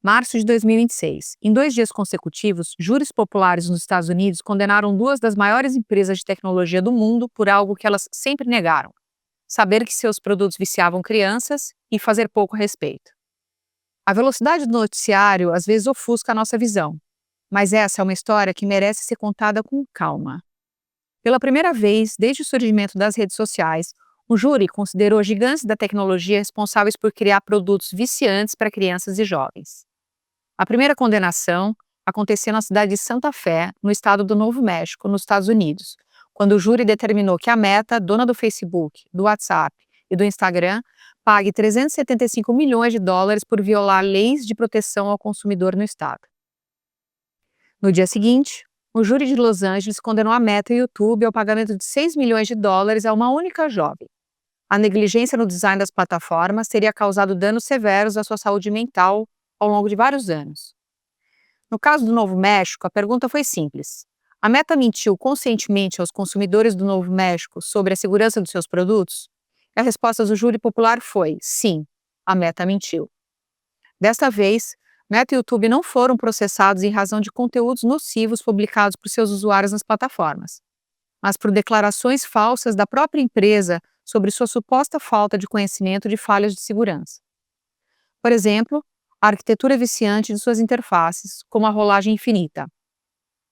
Março de 2026. Em 2 dias consecutivos, júris populares nos Estados Unidos condenaram duas das maiores empresas de tecnologia do mundo por algo que elas sempre negaram: saber que seus produtos viciavam crianças e fazer pouco a respeito. A velocidade do noticiário às vezes ofusca a nossa visão, mas essa é uma história que merece ser contada com calma. Pela primeira vez desde o surgimento das redes sociais, um júri considerou gigantes da tecnologia responsáveis por criar produtos viciantes para crianças e jovens. A primeira condenação aconteceu na cidade de Santa Fé, no estado do Novo México, nos Estados Unidos, quando o júri determinou que a Meta, dona do Facebook, do WhatsApp e do Instagram, pague 375 milhões de dólares por violar leis de proteção ao consumidor no estado. No dia seguinte, o júri de Los Angeles condenou a Meta e o YouTube ao pagamento de 6 milhões de dólares a uma única jovem. A negligência no design das plataformas teria causado danos severos à sua saúde mental ao longo de vários anos. No caso do Novo México, a pergunta foi simples: a Meta mentiu conscientemente aos consumidores do Novo México sobre a segurança dos seus produtos? A resposta do júri popular foi: sim, a Meta mentiu. Desta vez, Meta e YouTube não foram processados em razão de conteúdos nocivos publicados por seus usuários nas plataformas, mas por declarações falsas da própria empresa sobre sua suposta falta de conhecimento de falhas de segurança. Por exemplo, a arquitetura viciante de suas interfaces, como a rolagem infinita,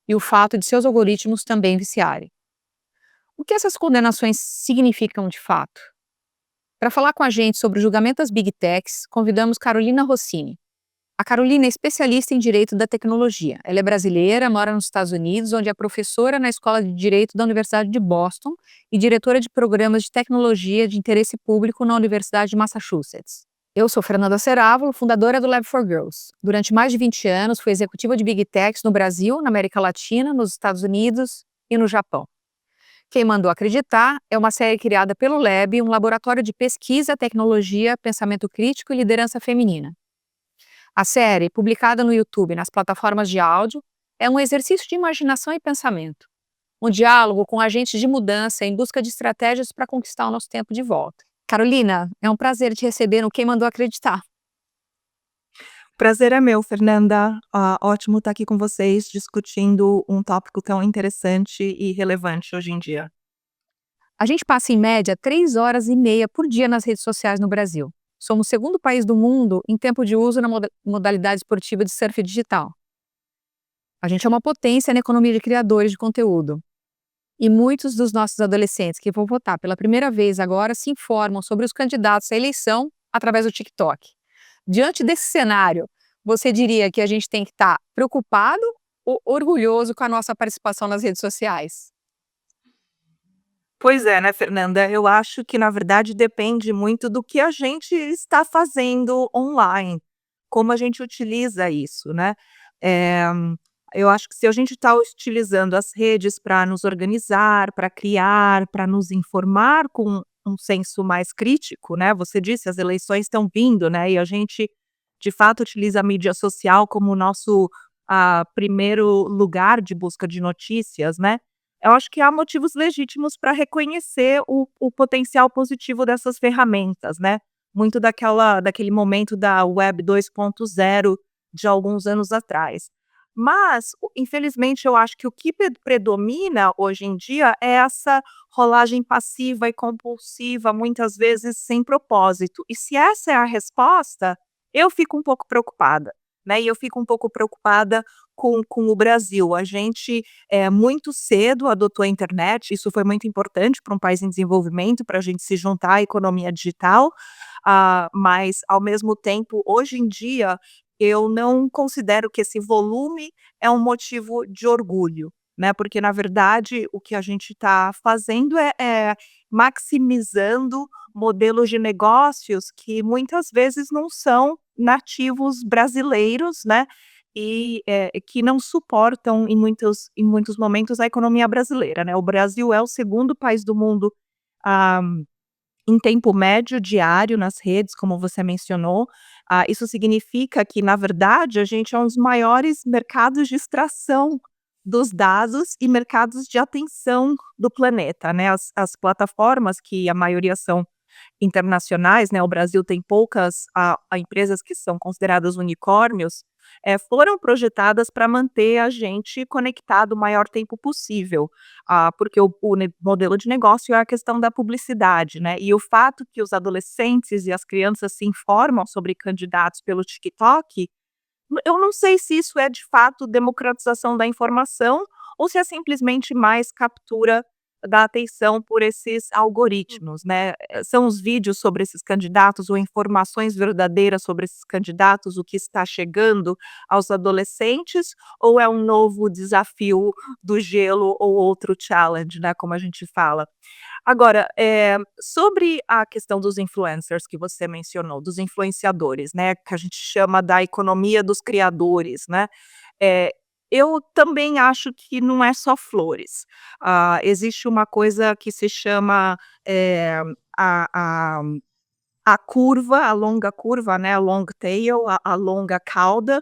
e o fato de seus algoritmos também viciarem. O que essas condenações significam de fato? Para falar com a gente sobre o julgamento das Big Techs, convidamos Carolina Rossini. A Carolina é especialista em Direito da Tecnologia. Ela é brasileira, mora nos Estados Unidos, onde é professora na Escola de Direito da Universidade de Boston e diretora de programas de tecnologia de interesse público na Universidade de Massachusetts. Eu sou Fernanda Serávulo, fundadora do Lab for Girls. Durante mais de 20 anos, fui executiva de Big Techs no Brasil, na América Latina, nos Estados Unidos e no Japão. Quem Mandou Acreditar é uma série criada pelo Lab, um laboratório de pesquisa, tecnologia, pensamento crítico e liderança feminina. A série, publicada no YouTube e nas plataformas de áudio, é um exercício de imaginação e pensamento, um diálogo com agentes de mudança em busca de estratégias para conquistar o nosso tempo de volta. Carolina, é um prazer te receber no Quem Mandou Acreditar. Prazer é meu, Fernanda. Ótimo estar aqui com vocês discutindo um tópico tão interessante e relevante hoje em dia. A gente passa em média 3 horas e meia por dia nas redes sociais no Brasil. Somos o segundo país do mundo em tempo de uso na modalidade esportiva de surf digital. A gente é uma potência na economia de criadores de conteúdo. E muitos dos nossos adolescentes que vão votar pela primeira vez agora se informam sobre os candidatos à eleição através do TikTok. Diante desse cenário, você diria que a gente tem que estar preocupado ou orgulhoso com a nossa participação nas redes sociais? Pois é, né, Fernanda? Eu acho que, na verdade, depende muito do que a gente está fazendo online, como a gente utiliza isso, né? Eh, eu acho que se a gente está utilizando as redes para nos organizar, para criar, para nos informar com um senso mais crítico, né? Você disse, as eleições estão vindo, né? E a gente, de fato, utiliza a mídia social como o nosso primeiro lugar de busca de notícias, né? Eu acho que há motivos legítimos para reconhecer o potencial positivo dessas ferramentas, né? Muito daquele momento da Web 2.0 de alguns anos atrás. Mas, infelizmente, eu acho que o que predomina hoje em dia é essa rolagem passiva e compulsiva, muitas vezes sem propósito. E se essa é a resposta, eu fico um pouco preocupada, né? E eu fico um pouco preocupada com o Brasil. A gente muito cedo adotou a internet, isso foi muito importante para um país em desenvolvimento, para a gente se juntar à economia digital, mas, ao mesmo tempo, hoje em dia, eu não considero que esse volume é um motivo de orgulho, né? Porque, na verdade, o que a gente está fazendo é maximizando modelos de negócios que muitas vezes não são nativos brasileiros, né? E que não suportam em muitos momentos a economia brasileira, né? O Brasil é o segundo país do mundo ah, em tempo médio diário nas redes, como você mencionou. Isso significa que, na verdade, a gente é um dos maiores mercados de extração dos dados e mercados de atenção do planeta, né? As plataformas, que a maioria são internacionais, né, o Brasil tem poucas empresas que são consideradas unicórnios, foram projetadas para manter a gente conectado o maior tempo possível, porque o modelo de negócio é a questão da publicidade, né, e o fato que os adolescentes e as crianças se informam sobre candidatos pelo TikTok, eu não sei se isso é de fato democratização da informação ou se é simplesmente mais captura da atenção por esses algoritmos, né. São os vídeos sobre esses candidatos ou informações verdadeiras sobre esses candidatos, o que está chegando aos adolescentes, ou é um novo desafio do gelo ou outro challenge, né, como a gente fala. Agora, sobre a questão dos influencers que você mencionou, dos influenciadores, né, que a gente chama da economia dos criadores, né, eh, eu também acho que não é só flores. Existe uma coisa que se chama, a a a curva, a longa curva, né, a long tail, a longa cauda,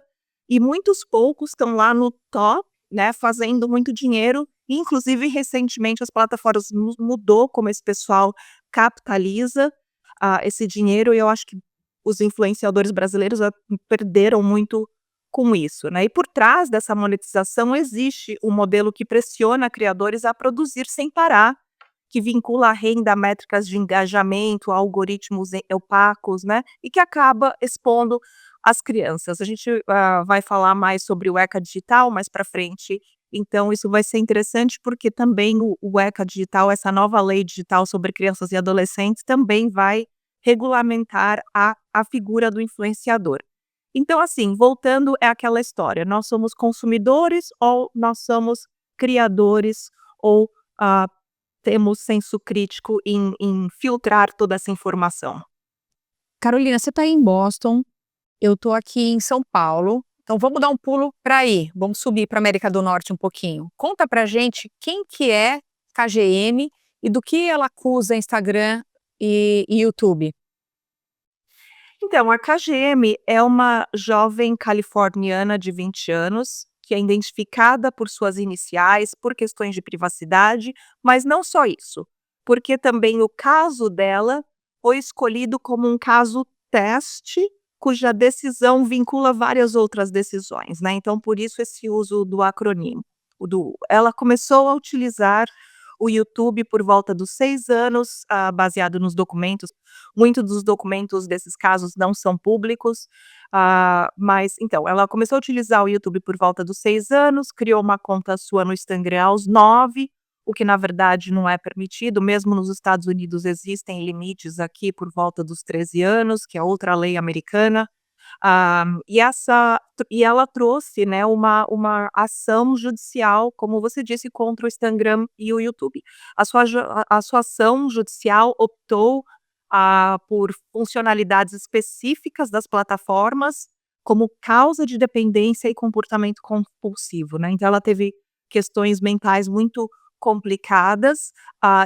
e muitos poucos estão lá no top, né, fazendo muito dinheiro, e inclusive recentemente as plataformas mudou como esse pessoal capitaliza, esse dinheiro, e eu acho que os influenciadores brasileiros perderam muito com isso, né. E por trás dessa monetização existe um modelo que pressiona criadores a produzir sem parar, que vincula a renda a métricas de engajamento, a algoritmos opacos, né, e que acaba expondo as crianças. A gente, vai falar mais sobre o ECA digital mais para frente, então isso vai ser interessante, porque também o ECA digital, essa nova lei digital sobre crianças e adolescentes, também vai regulamentar a figura do influenciador. Então, assim, voltando, é aquela história, nós somos consumidores ou nós somos criadores ou, ah, temos senso crítico em filtrar toda essa informação. Carolina, você está em Boston, eu estou aqui em São Paulo, então vamos dar um pulo para aí, vamos subir para América do Norte um pouquinho. Conta pra gente quem que é KGM e do que ela acusa Instagram e YouTube. Então, a KGM é uma jovem californiana de 20 anos, que é identificada por suas iniciais, por questões de privacidade, mas não só isso, porque também o caso dela foi escolhido como um caso teste, cuja decisão vincula várias outras decisões, né? Então, por isso esse uso do acronimo. Ela começou a utilizar o YouTube por volta dos 6 anos, baseado nos documentos. Muitos dos documentos desses casos não são públicos, mas então, ela começou a utilizar o YouTube por volta dos 6 anos, criou uma conta sua no Instagram aos 9, o que na verdade não é permitido, mesmo nos Estados Unidos existem limites aqui por volta dos 13 anos, que é outra lei americana. E ela trouxe, né, uma ação judicial, como você disse, contra o Instagram e o YouTube. A sua ação judicial optou, por funcionalidades específicas das plataformas como causa de dependência e comportamento compulsivo, né, então ela teve questões mentais muito complicadas,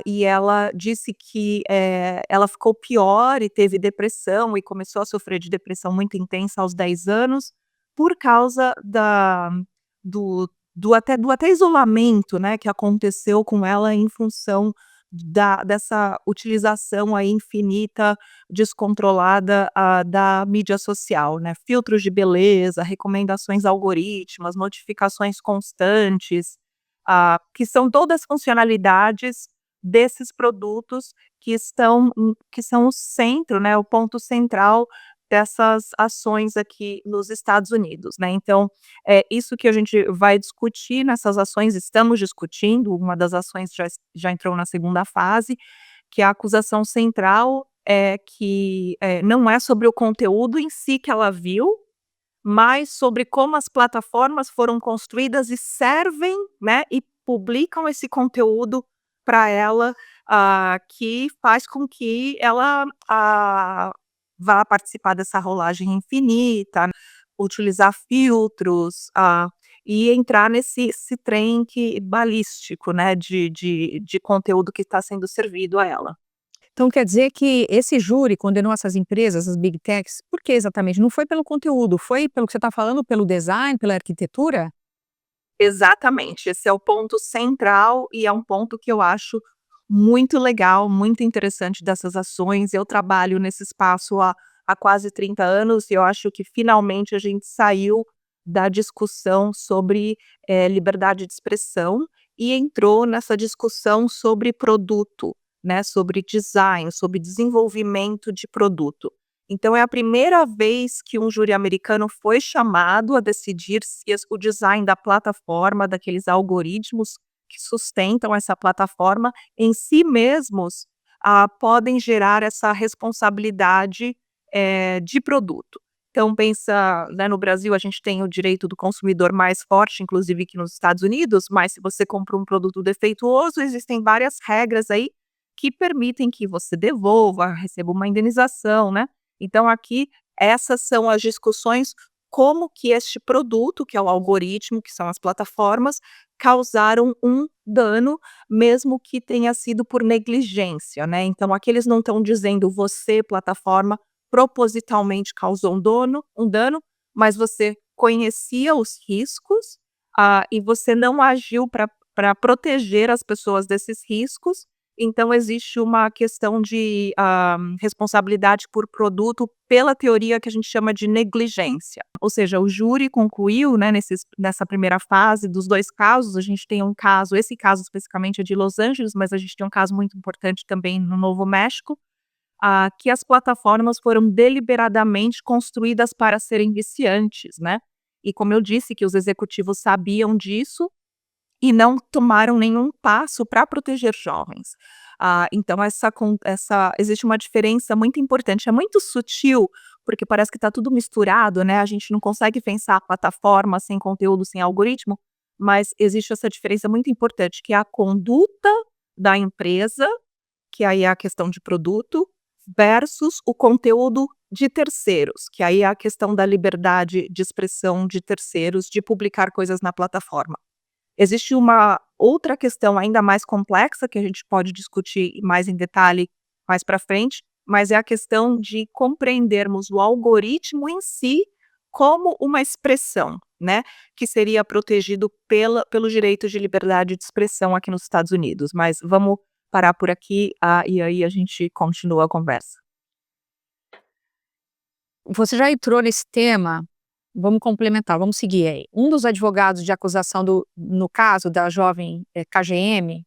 e ela disse que, ela ficou pior e teve depressão e começou a sofrer de depressão muito intensa aos 10 anos, por causa do isolamento, né, que aconteceu com ela em função dessa utilização aí infinita, descontrolada, da mídia social, né. Filtros de beleza, recomendações algoritmas, notificações constantes, que são todas funcionalidades desses produtos que são o centro, né, o ponto central dessas ações aqui nos Estados Unidos, né. Então, é isso que a gente vai discutir nessas ações, estamos discutindo, uma das ações já entrou na segunda fase, que a acusação central é que, não é sobre o conteúdo em si que ela viu, mas sobre como as plataformas foram construídas e servem, né, e publicam esse conteúdo para ela, que faz com que ela, vá participar dessa rolagem infinita, utilizar filtros, e entrar nesse esse trem balístico, né, de conteúdo que está sendo servido a ela. Então quer dizer que esse júri condenou essas empresas, as big techs, por que exatamente? Não foi pelo conteúdo, foi pelo que você está falando, pelo design, pela arquitetura? Exatamente, esse é o ponto central e é um ponto que eu acho muito legal, muito interessante dessas ações. Eu trabalho nesse espaço há quase 30 anos e eu acho que finalmente a gente saiu da discussão sobre, liberdade de expressão e entrou nessa discussão sobre produto, né, sobre design, sobre desenvolvimento de produto. Então é a primeira vez que um júri americano foi chamado a decidir se o design da plataforma, daqueles algoritmos que sustentam essa plataforma, em si mesmos, podem gerar essa responsabilidade, de produto. Então pensa, né, no Brasil a gente tem o direito do consumidor mais forte, inclusive que nos Estados Unidos, mas se você compra um produto defeituoso, existem várias regras aí que permitem que você devolva, receba uma indenização, né. Então aqui, essas são as discussões, como que este produto, que é o algoritmo, que são as plataformas, causaram um dano, mesmo que tenha sido por negligência, né. Então aqui eles não estão dizendo: "Você, plataforma, propositalmente causou um dano, mas você conhecia os riscos, e você não agiu para proteger as pessoas desses riscos, então existe uma questão de, responsabilidade por produto pela teoria que a gente chama de negligência. Ou seja, o júri concluiu, né, nessa primeira fase dos 2 casos, a gente tem um caso, esse caso especificamente é de Los Angeles, mas a gente tem um caso muito importante também no Novo México, que as plataformas foram deliberadamente construídas para serem viciantes, né. E como eu disse que os executivos sabiam disso, e não tomaram nenhum passo para proteger jovens. Então essa existe uma diferença muito importante, é muito sutil, porque parece que está tudo misturado, né, a gente não consegue pensar a plataforma sem conteúdo, sem algoritmo, mas existe essa diferença muito importante, que é a conduta da empresa, que aí é a questão de produto, versus o conteúdo de terceiros, que aí é a questão da liberdade de expressão de terceiros, de publicar coisas na plataforma. Existe uma outra questão ainda mais complexa, que a gente pode discutir mais em detalhe mais para frente, mas é a questão de compreendermos o algoritmo em si como uma expressão, né, que seria protegido pelo direito de liberdade de expressão aqui nos Estados Unidos. Mas vamos parar por aqui, e aí a gente continua a conversa. Você já entrou nesse tema, vamos complementar, vamos seguir aí. Um dos advogados de acusação no caso da jovem, KGM,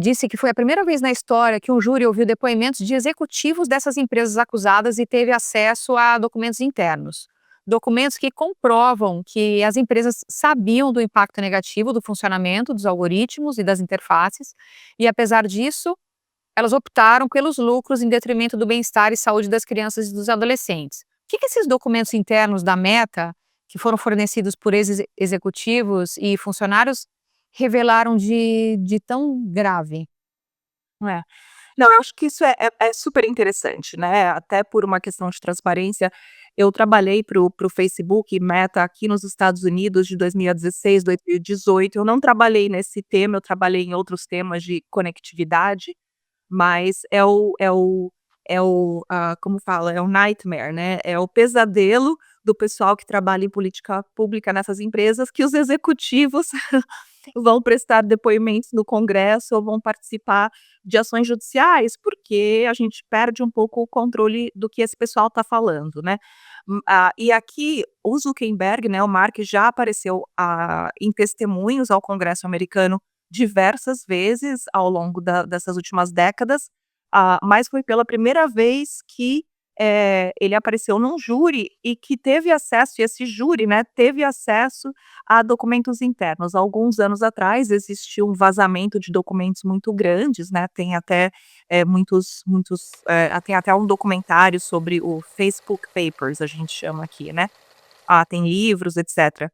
disse que foi a primeira vez na história que um júri ouviu depoimentos de executivos dessas empresas acusadas e teve acesso a documentos internos. Documentos que comprovam que as empresas sabiam do impacto negativo do funcionamento dos algoritmos e das interfaces, e apesar disso, elas optaram pelos lucros em detrimento do bem-estar e saúde das crianças e dos adolescentes. O que esses documentos internos da Meta, que foram fornecidos por executivos e funcionários, revelaram de tão grave? É. Não, eu acho que isso é super interessante, né, até por uma questão de transparência. Eu trabalhei para o Facebook e Meta aqui nos Estados Unidos de 2016, 2018. Eu não trabalhei nesse tema, eu trabalhei em outros temas de conectividade, mas como fala? É o nightmare, né, é o pesadelo do pessoal que trabalha em política pública nessas empresas, que os executivos vão prestar depoimentos no Congresso ou vão participar de ações judiciais, porque a gente perde um pouco o controle do que esse pessoal está falando, né. E aqui o Zuckerberg, né, o Mark já apareceu, em testemunhos ao Congresso americano diversas vezes ao longo dessas últimas décadas, mas foi pela primeira vez que, ele apareceu num júri e que teve acesso, e esse júri, né, teve acesso a documentos internos. Alguns anos atrás existiu um vazamento de documentos muito grandes, né, tem até, tem até um documentário sobre o Facebook Papers, a gente chama aqui, né. Tem livros, etcétera.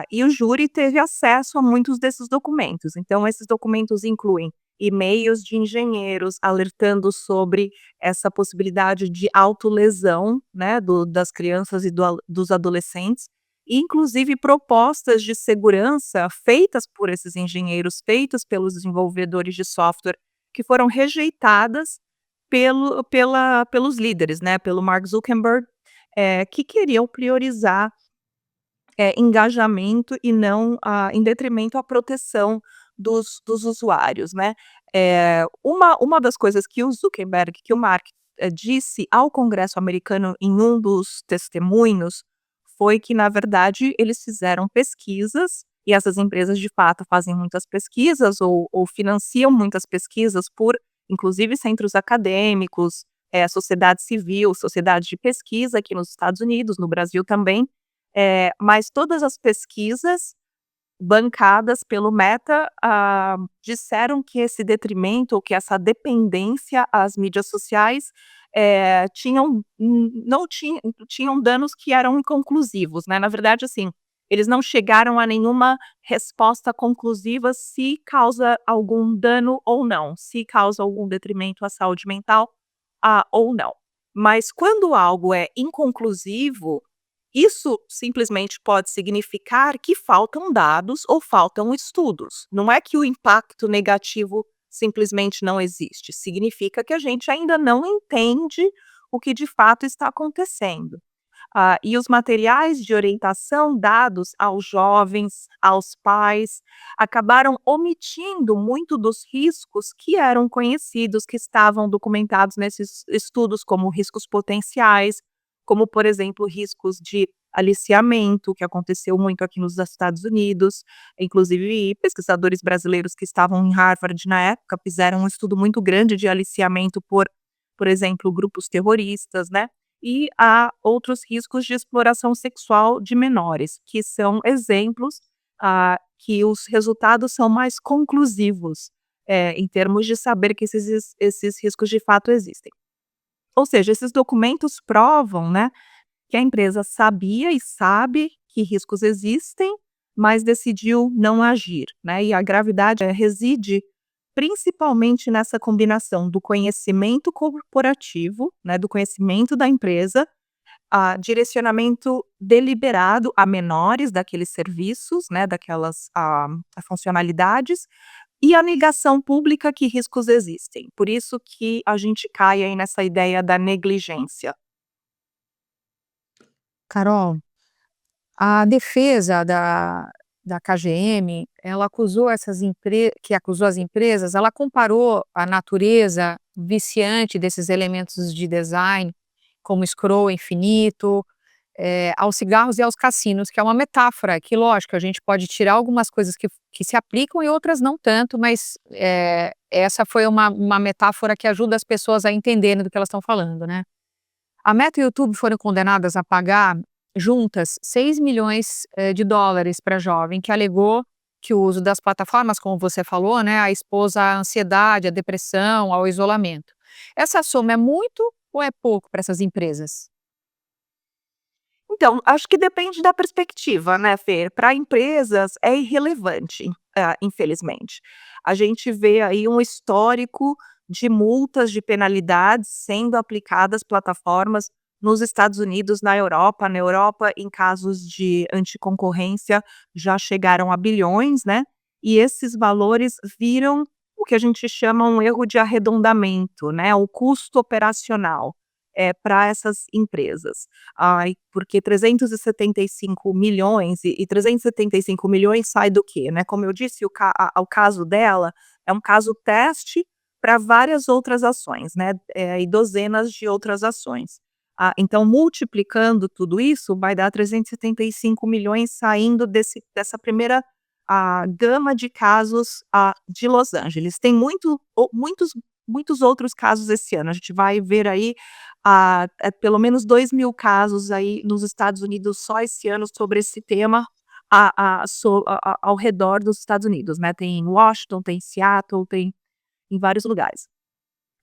E o júri teve acesso a muitos desses documentos. Então esses documentos incluem e-mails de engenheiros alertando sobre essa possibilidade de autolesão, né, das crianças e dos adolescentes, e inclusive propostas de segurança feitas por esses engenheiros, feitas pelos desenvolvedores de software, que foram rejeitadas pelos líderes, né, pelo Mark Zuckerberg, que queriam priorizar, engajamento e não, em detrimento à proteção dos usuários, né. Uma das coisas que o Zuckerberg, que o Mark, disse ao Congresso americano em um dos testemunhos, foi que, na verdade, eles fizeram pesquisas, e essas empresas, de fato, fazem muitas pesquisas ou financiam muitas pesquisas por, inclusive, centros acadêmicos, sociedade civil, sociedade de pesquisa aqui nos Estados Unidos, no Brasil também, mas todas as pesquisas bancadas pelo Meta, disseram que esse detrimento ou que essa dependência às mídias sociais, tinham não tinham danos que eram inconclusivos, né. Na verdade, assim, eles não chegaram a nenhuma resposta conclusiva se causa algum dano ou não, se causa algum detrimento à saúde mental, ou não. Mas quando algo é inconclusivo, isso simplesmente pode significar que faltam dados ou faltam estudos. Não é que o impacto negativo simplesmente não existe, significa que a gente ainda não entende o que de fato está acontecendo. E os materiais de orientação dados aos jovens, aos pais, acabaram omitindo muito dos riscos que eram conhecidos, que estavam documentados nesses estudos, como riscos potenciais, como, por exemplo, riscos de aliciamento, que aconteceu muito aqui nos Estados Unidos. Inclusive, pesquisadores brasileiros que estavam em Harvard na época fizeram um estudo muito grande de aliciamento por exemplo, grupos terroristas, né? E há outros riscos de exploração sexual de menores, que são exemplos, que os resultados são mais conclusivos, em termos de saber que esses riscos de fato existem. Ou seja, esses documentos provam, né, que a empresa sabia e sabe que riscos existem, mas decidiu não agir, né, e a gravidade, reside principalmente nessa combinação do conhecimento corporativo, né, do conhecimento da empresa, direcionamento deliberado a menores daqueles serviços, né, daquelas, funcionalidades, e a negação pública que riscos existem. Por isso que a gente cai aí nessa ideia da negligência. Carol, a defesa da KGM, ela acusou as empresas, ela comparou a natureza viciante desses elementos de design, como scroll infinito, aos cigarros e aos cassinos, que é uma metáfora, que lógico, a gente pode tirar algumas coisas que se aplicam e outras não tanto, mas, essa foi uma metáfora que ajuda as pessoas a entenderem do que elas estão falando, né. A Meta e o YouTube foram condenadas a pagar juntas 6 milhões de dólares para a jovem que alegou que o uso das plataformas, como você falou, né, a expôs à ansiedade, à depressão, ao isolamento. Essa soma é muito ou é pouco para essas empresas? Então, acho que depende da perspectiva, né, Fer. Para empresas é irrelevante, infelizmente. A gente vê aí um histórico de multas, de penalidades sendo aplicadas plataformas nos Estados Unidos, na Europa. Na Europa, em casos de anticoncorrência, já chegaram a bilhões, né, e esses valores viram o que a gente chama um erro de arredondamento, né, o custo operacional, para essas empresas. Ai, porque 375 milhões e 375 milhões sai do quê, né, como eu disse, o caso dela é um caso teste para várias outras ações, né, e dozenas de outras ações. Então multiplicando tudo isso, vai dar 375 milhões saindo dessa primeira, gama de casos, de Los Angeles. Tem muitos outros casos esse ano, a gente vai ver aí pelo menos 2.000 casos aí nos Estados Unidos só esse ano sobre esse tema, ao redor dos Estados Unidos, né, tem em Washington, tem em Seattle, tem em vários lugares.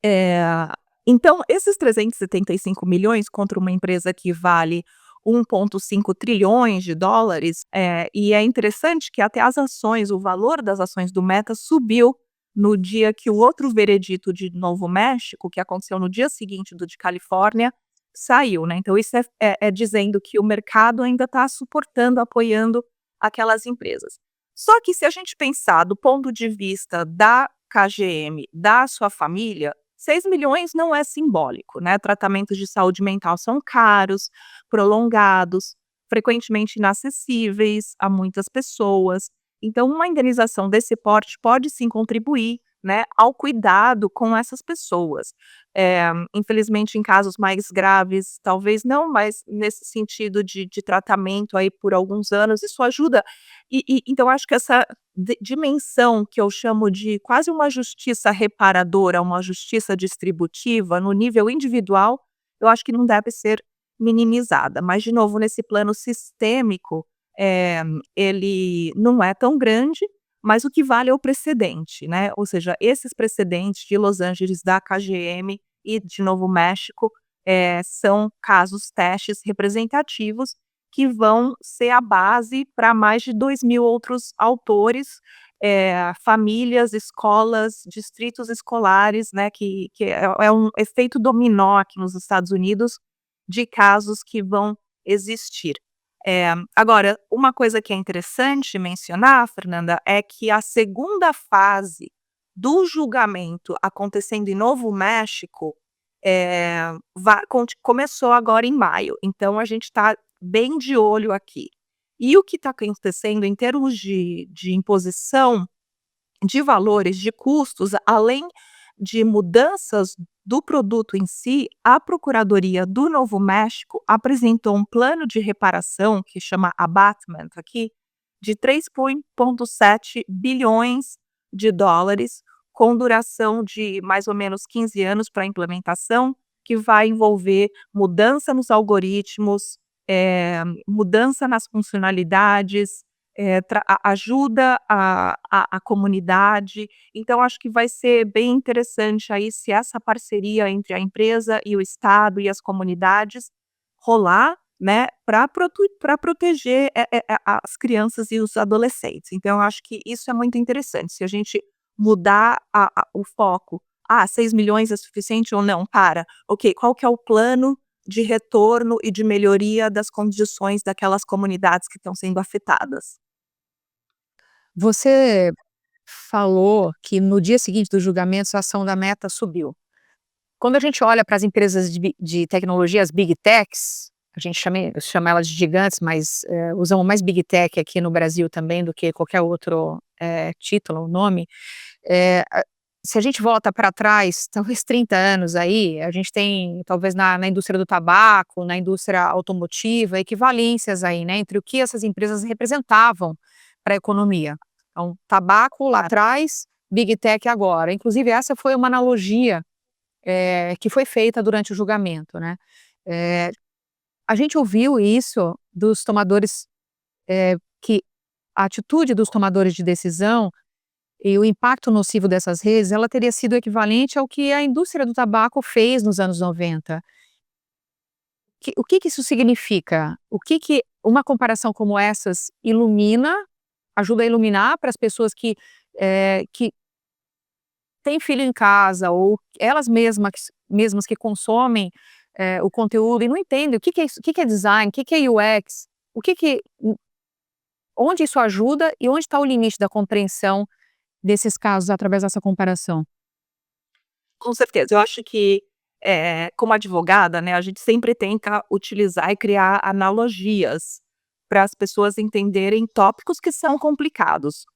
Eh, então esses 375 milhões contra uma empresa que vale 1,5 trilhões de dólares, e é interessante que até as ações, o valor das ações do Meta subiu no dia que o outro veredito de Novo México, que aconteceu no dia seguinte do de Califórnia, saiu, né. Então isso é dizendo que o mercado ainda está suportando, apoiando aquelas empresas. Só que se a gente pensar do ponto de vista da KGM, da sua família, 6 milhões não é simbólico, né, tratamentos de saúde mental são caros, prolongados, frequentemente inacessíveis a muitas pessoas. Então uma indenização desse porte pode sim contribuir, né, ao cuidado com essas pessoas. Infelizmente, em casos mais graves, talvez não, mas nesse sentido de tratamento aí por alguns anos, isso ajuda. Então acho que essa dimensão que eu chamo de quase uma justiça reparadora, uma justiça distributiva no nível individual, eu acho que não deve ser minimizada. Mas, de novo, nesse plano sistêmico, eh, ele não é tão grande, mas o que vale é o precedente, né, ou seja, esses precedentes de Los Angeles, da KGM e de Novo México, são casos testes representativos que vão ser a base para mais de 2.000 outros autores, famílias, escolas, distritos escolares, né, que é um efeito dominó aqui nos Estados Unidos, de casos que vão existir. Agora, uma coisa que é interessante mencionar, Fernanda, é que a segunda fase do julgamento acontecendo em Novo México, começou agora em maio, então a gente está bem de olho aqui. E o que está acontecendo em termos de imposição de valores, de custos, além de mudanças do produto em si, a Procuradoria do Novo México apresentou um plano de reparação, que chama abatement aqui, de 3,7 bilhões de dólares, com duração de mais ou menos 15 anos para a implementação, que vai envolver mudança nos algoritmos, mudança nas funcionalidades, ajuda a comunidade. Então acho que vai ser bem interessante aí se essa parceria entre a empresa e o estado e as comunidades rolar, né, para proteger, as crianças e os adolescentes. Então eu acho que isso é muito interessante, se a gente mudar o foco. "Ah, 6 milhões é suficiente ou não? Para, ok, qual que é o plano de retorno e de melhoria das condições daquelas comunidades que estão sendo afetadas?" Você falou que no dia seguinte do julgamento a ação da Meta subiu. Quando a gente olha para as empresas de tecnologia, as Big Techs, a gente chama elas de gigantes, mas, usamos mais Big Tech aqui no Brasil também do que qualquer outro, título, nome. Se a gente volta para trás, talvez 30 anos aí, a gente tem talvez na indústria do tabaco, na indústria automotiva, equivalências aí, né, entre o que essas empresas representavam para a economia. Então, tabaco lá atrás, Big Tech agora. Inclusive essa foi uma analogia, que foi feita durante o julgamento, né. Eh, a gente ouviu isso dos tomadores, que a atitude dos tomadores de decisão e o impacto nocivo dessas redes, ela teria sido equivalente ao que a indústria do tabaco fez nos anos 90. O que que isso significa? O que que uma comparação como essas ajuda a iluminar para as pessoas que têm filho em casa ou elas mesmas que consomem, o conteúdo e não entendem o que que é isso, o que que é design, o que que é UX, o que que onde isso ajuda e onde está o limite da compreensão desses casos através dessa comparação? Com certeza, eu acho que, como advogada, né, a gente sempre tenta utilizar e criar analogias para as pessoas entenderem tópicos que são complicados.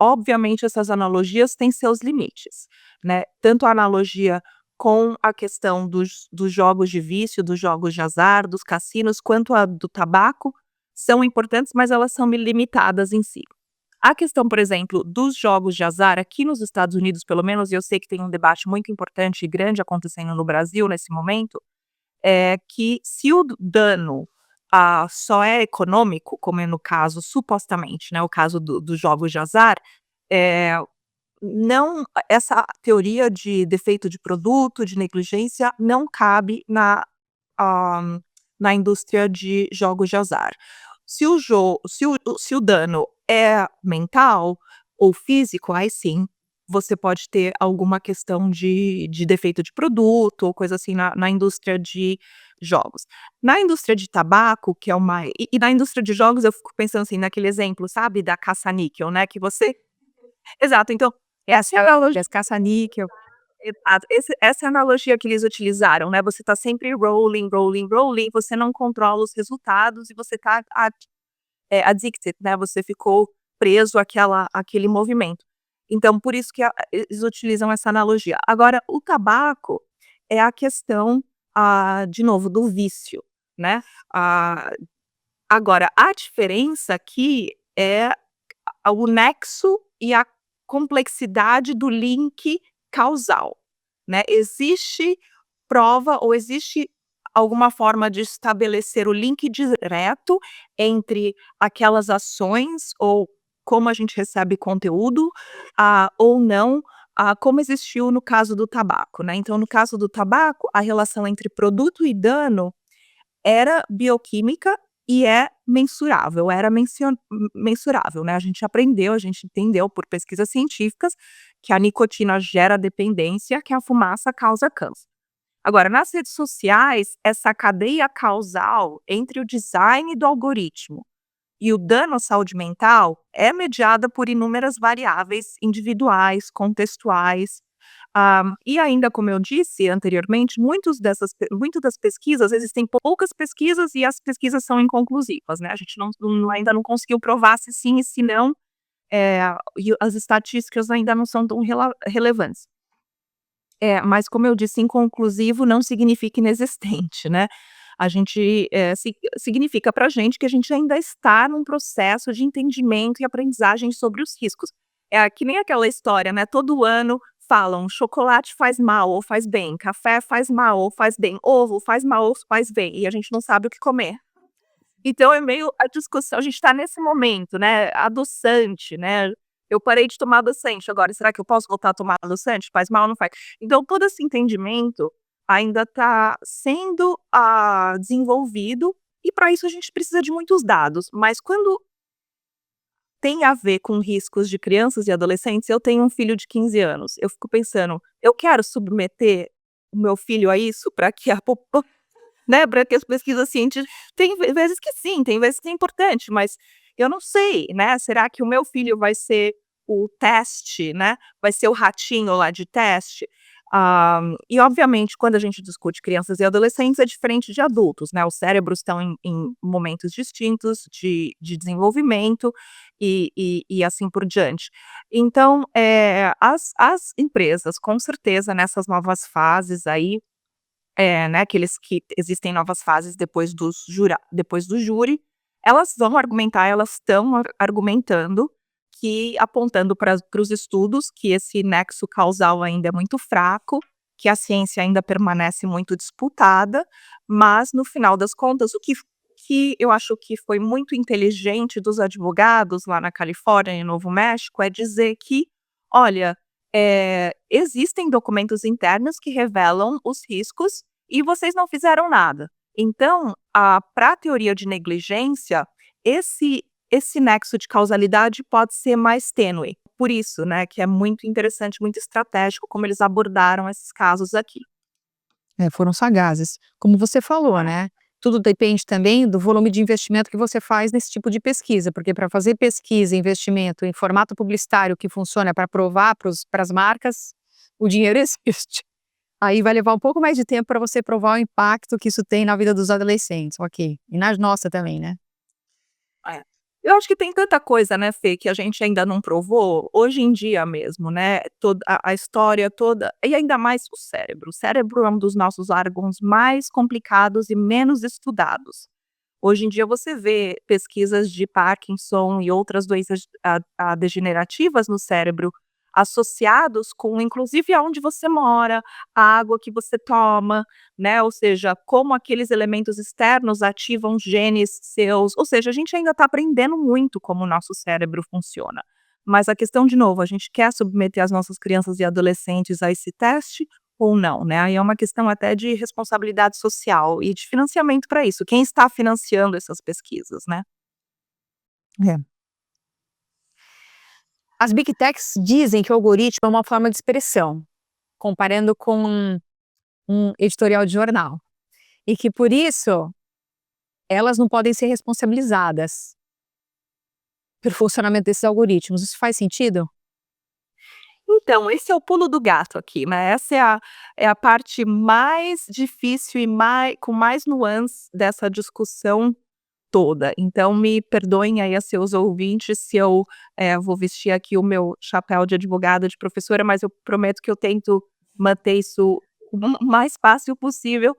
Obviamente, essas analogias têm seus limites, né, tanto a analogia com a questão dos jogos de vício, dos jogos de azar, dos cassinos, quanto a do tabaco, são importantes, mas elas são limitadas em si. A questão, por exemplo, dos jogos de azar aqui nos Estados Unidos, pelo menos, e eu sei que tem um debate muito importante e grande acontecendo no Brasil nesse momento, é que se o dano, só é econômico, como é no caso, supostamente, né, o caso dos jogos de azar, eh, não, essa teoria de defeito de produto, de negligência, não cabe ah, na indústria de jogos de azar. Se o dano é mental ou físico, aí sim, você pode ter alguma questão de defeito de produto ou coisa assim na indústria de jogos. Na indústria de tabaco, que é uma e na indústria de jogos eu fico pensando assim, naquele exemplo, sabe, da caça-níquel, né, que você exato, então, essa é a analogia, caça-níquel. Exato, essa é a analogia que eles utilizaram, né, você tá sempre rolling, rolling, rolling, você não controla os resultados e você tá addicted, né, você ficou preso àquele movimento. Então, por isso que eles utilizam essa analogia. Agora, o tabaco é a questão, de novo, do vício, né. Ah, agora, a diferença aqui é o nexo e a complexidade do link causal, né. Existe prova ou existe alguma forma de estabelecer o link direto entre aquelas ações ou como a gente recebe conteúdo, ou não, como existiu no caso do tabaco, né. Então, no caso do tabaco, a relação entre produto e dano era bioquímica e é mensurável, era mensurável, né, a gente aprendeu, a gente entendeu por pesquisas científicas que a nicotina gera dependência, que a fumaça causa câncer. Agora, nas redes sociais, essa cadeia causal entre o design do algoritmo e o dano à saúde mental é mediada por inúmeras variáveis individuais, contextuais. E ainda, como eu disse anteriormente, muito das pesquisas, existem poucas pesquisas e as pesquisas são inconclusivas, né? A gente ainda não conseguiu provar se sim e se não, e as estatísticas ainda não são tão relevantes. Mas como eu disse, inconclusivo não significa inexistente, né. A gente, significa pra gente que a gente ainda está num processo de entendimento e aprendizagem sobre os riscos. É que nem aquela história, né, todo ano falam: chocolate faz mal ou faz bem, café faz mal ou faz bem, ovo faz mal ou faz bem, e a gente não sabe o que comer. Então é meio a discussão, a gente está nesse momento, né, adoçante, né, eu parei de tomar adoçante, agora será que eu posso voltar a tomar adoçante? Faz mal ou não faz? Então todo esse entendimento ainda está sendo, desenvolvido, e para isso a gente precisa de muitos dados, mas quando tem a ver com riscos de crianças e adolescentes, eu tenho um filho de 15 anos, eu fico pensando: "Eu quero submeter o meu filho a isso para que a né, para que as pesquisas científicas tem vezes que sim, tem vezes que é importante, mas eu não sei, né, será que o meu filho vai ser o teste, né, vai ser o ratinho lá de teste? E obviamente quando a gente discute crianças e adolescentes é diferente de adultos, né, os cérebros estão em momentos distintos de desenvolvimento e assim por diante. Então, as empresas com certeza nessas novas fases aí, né, aqueles que existem novas fases depois do júri, elas vão argumentar, elas estão argumentando que apontando para os estudos que esse nexo causal ainda é muito fraco, que a ciência ainda permanece muito disputada, mas no final das contas o que eu acho que foi muito inteligente dos advogados lá na Califórnia e Novo México é dizer que: "Olha, existem documentos internos que revelam os riscos e vocês não fizeram nada. Então, para a teoria de negligência, esse nexo de causalidade pode ser mais tênue. Por isso, né, que é muito interessante, muito estratégico como eles abordaram esses casos aqui." Foram sagazes. Como você falou, né, tudo depende também do volume de investimento que você faz nesse tipo de pesquisa, porque para fazer pesquisa e investimento em formato publicitário que funciona para provar para as marcas, o dinheiro existe. Aí vai levar um pouco mais de tempo para você provar o impacto que isso tem na vida dos adolescentes, ok. E na nossa também, né. É. Eu acho que tem tanta coisa, né, Fê, que a gente ainda não provou, hoje em dia mesmo, né, toda a história toda e ainda mais o cérebro. O cérebro é um dos nossos órgãos mais complicados e menos estudados. Hoje em dia você vê pesquisas de Parkinson e outras doenças, degenerativas no cérebro associados com inclusive aonde você mora, a água que você toma, né, ou seja, como aqueles elementos externos ativam genes seus, ou seja, a gente ainda está aprendendo muito como o nosso cérebro funciona. Mas a questão de novo, a gente quer submeter as nossas crianças e adolescentes a esse teste ou não, né, aí é uma questão até de responsabilidade social e de financiamento para isso, quem está financiando essas pesquisas, né. É. As Big Techs dizem que o algoritmo é uma forma de expressão, comparando com um editorial de jornal, e que por isso elas não podem ser responsabilizadas pelo funcionamento desses algoritmos. Isso faz sentido? Então, esse é o pulo do gato aqui, né, essa é a parte mais difícil e com mais nuance dessa discussão, toda. Então me perdoem aí a seus ouvintes se eu, vou vestir aqui o meu chapéu de advogada, de professora, mas eu prometo que eu tento manter isso o mais fácil possível.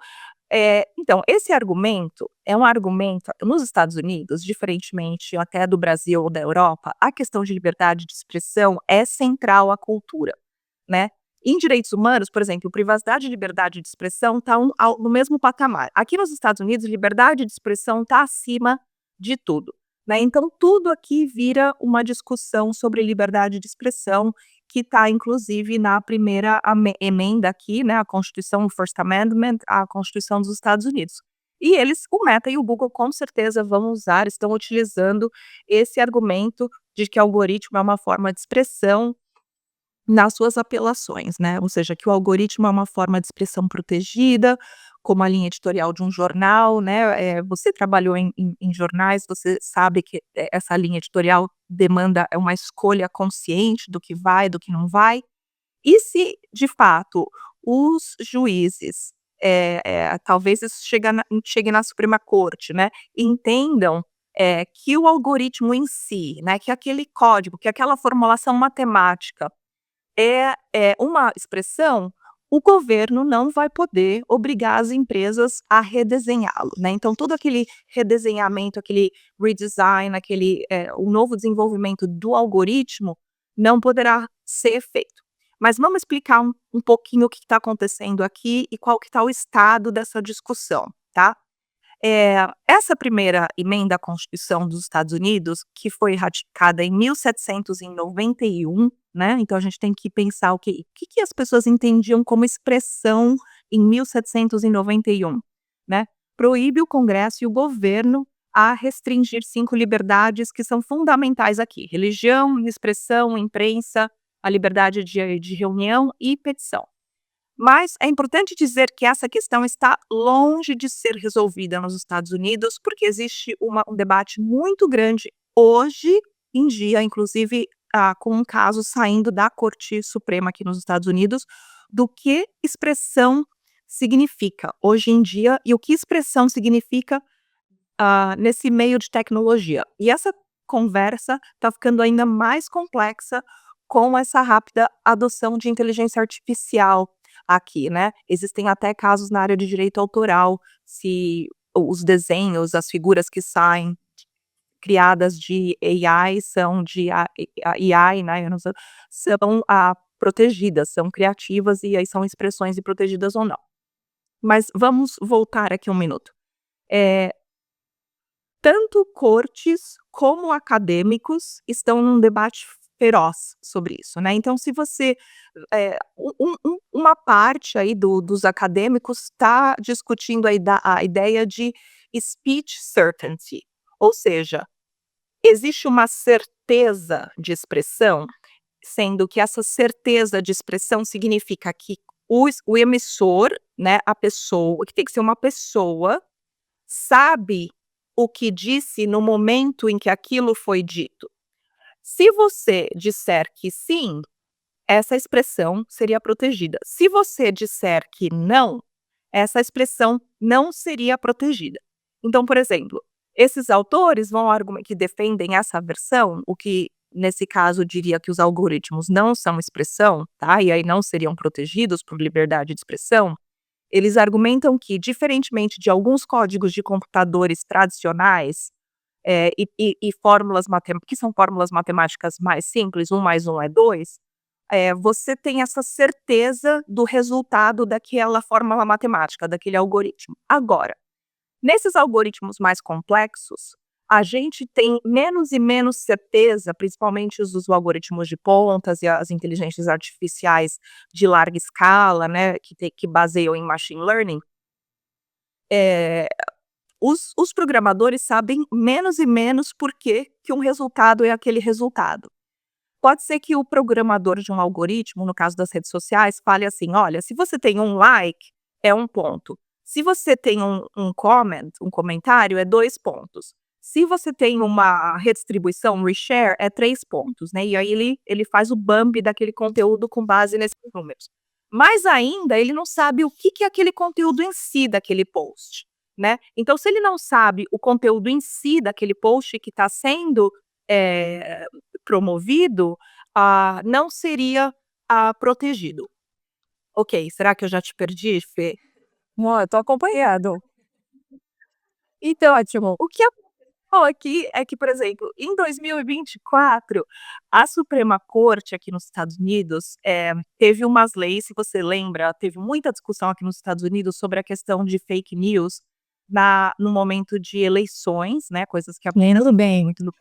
Então, esse argumento é um argumento nos Estados Unidos, diferentemente até do Brasil ou da Europa, a questão de liberdade de expressão é central à cultura, né. Em direitos humanos, por exemplo, privacidade e liberdade de expressão estão no mesmo patamar. Aqui nos Estados Unidos, liberdade de expressão está acima de tudo, né. Então tudo aqui vira uma discussão sobre liberdade de expressão, que está inclusive na primeira emenda aqui, né, a Constituição, o First Amendment, à Constituição dos Estados Unidos. E eles, o Meta e o Google, com certeza vão usar, estão utilizando esse argumento de que algoritmo é uma forma de expressão nas suas apelações, né, ou seja, que o algoritmo é uma forma de expressão protegida, como a linha editorial de um jornal, né, você trabalhou em jornais, você sabe que, essa linha editorial demanda uma escolha consciente do que vai, do que não vai. E se, de fato, os juízes, talvez isso chegue na Suprema Corte, né, entendam, que o algoritmo em si, né, que aquele código, que aquela formulação matemática é uma expressão, o governo não vai poder obrigar as empresas a redesenhá-lo, né. Então todo aquele redesenhamento, aquele redesign, o novo desenvolvimento do algoritmo não poderá ser feito. Mas vamos explicar um pouquinho o que está acontecendo aqui e qual que está o estado dessa discussão, tá? Essa primeira emenda à Constituição dos Estados Unidos, que foi ratificada em 1791, né, então a gente tem que pensar o que as pessoas entendiam como expressão em 1791, né, proíbe o Congresso e o governo a restringir 5 liberdades que são fundamentais aqui: religião, expressão, imprensa, a liberdade de reunião e petição. Mas é importante dizer que essa questão está longe de ser resolvida nos Estados Unidos, porque existe um debate muito grande hoje em dia, inclusive, com um caso saindo da Corte Suprema aqui nos Estados Unidos, do que expressão significa hoje em dia e o que expressão significa, nesse meio de tecnologia. E essa conversa está ficando ainda mais complexa com essa rápida adoção de inteligência artificial aqui, né. Existem até casos na área de direito autoral, se os desenhos, as figuras que saem criadas de AI são de AI, né, eu não sei, são, protegidas, são criativas e aí são expressões e protegidas ou não. Mas vamos voltar aqui um minuto. Eh Tanto cortes como acadêmicos estão num debate feroz sobre isso, né. Então se você, uma parte aí dos acadêmicos está discutindo a ideia de speech certainty, ou seja, existe uma certeza de expressão, sendo que essa certeza de expressão significa que o emissor, né, a pessoa, que tem que ser uma pessoa, sabe o que disse no momento em que aquilo foi dito. Se você disser que sim, essa expressão seria protegida. Se você disser que não, essa expressão não seria protegida. Então, por exemplo, esses autores que defendem essa versão, o que nesse caso diria que os algoritmos não são expressão, tá? E aí não seriam protegidos por liberdade de expressão. Eles argumentam que, diferentemente de alguns códigos de computadores tradicionais, e fórmulas que são fórmulas matemáticas mais simples, 1 mais 1 é 2, você tem essa certeza do resultado daquela fórmula matemática, daquele algoritmo. Agora, nesses algoritmos mais complexos, a gente tem menos e menos certeza, principalmente os algoritmos de pontas e as inteligências artificiais de larga escala, né, que baseiam em machine learning. Eh, os programadores sabem menos e menos por que um resultado é aquele resultado. Pode ser que o programador de um algoritmo, no caso das redes sociais, fale assim: "Olha, se você tem um like, é 1 ponto. Se você tem um comment, um comentário, é 2 pontos. Se você tem uma redistribuição, um reshare, é 3 pontos", né, e aí ele faz o bump daquele conteúdo com base nesses números. Mas ainda ele não sabe o que é aquele conteúdo em si daquele post. né? Então, se ele não sabe o conteúdo em si daquele post que está sendo promovido, não seria protegido. Ok, será que eu já te perdi, Fê? Não, eu tô acompanhando. Então, ótimo. O que aconteceu aqui é que, por exemplo, em 2024, a Suprema Corte aqui nos Estados Unidos teve umas leis, se você lembra, teve muita discussão aqui nos Estados Unidos sobre a questão de fake news no momento de eleições, né? Coisas que Tudo bem. muito no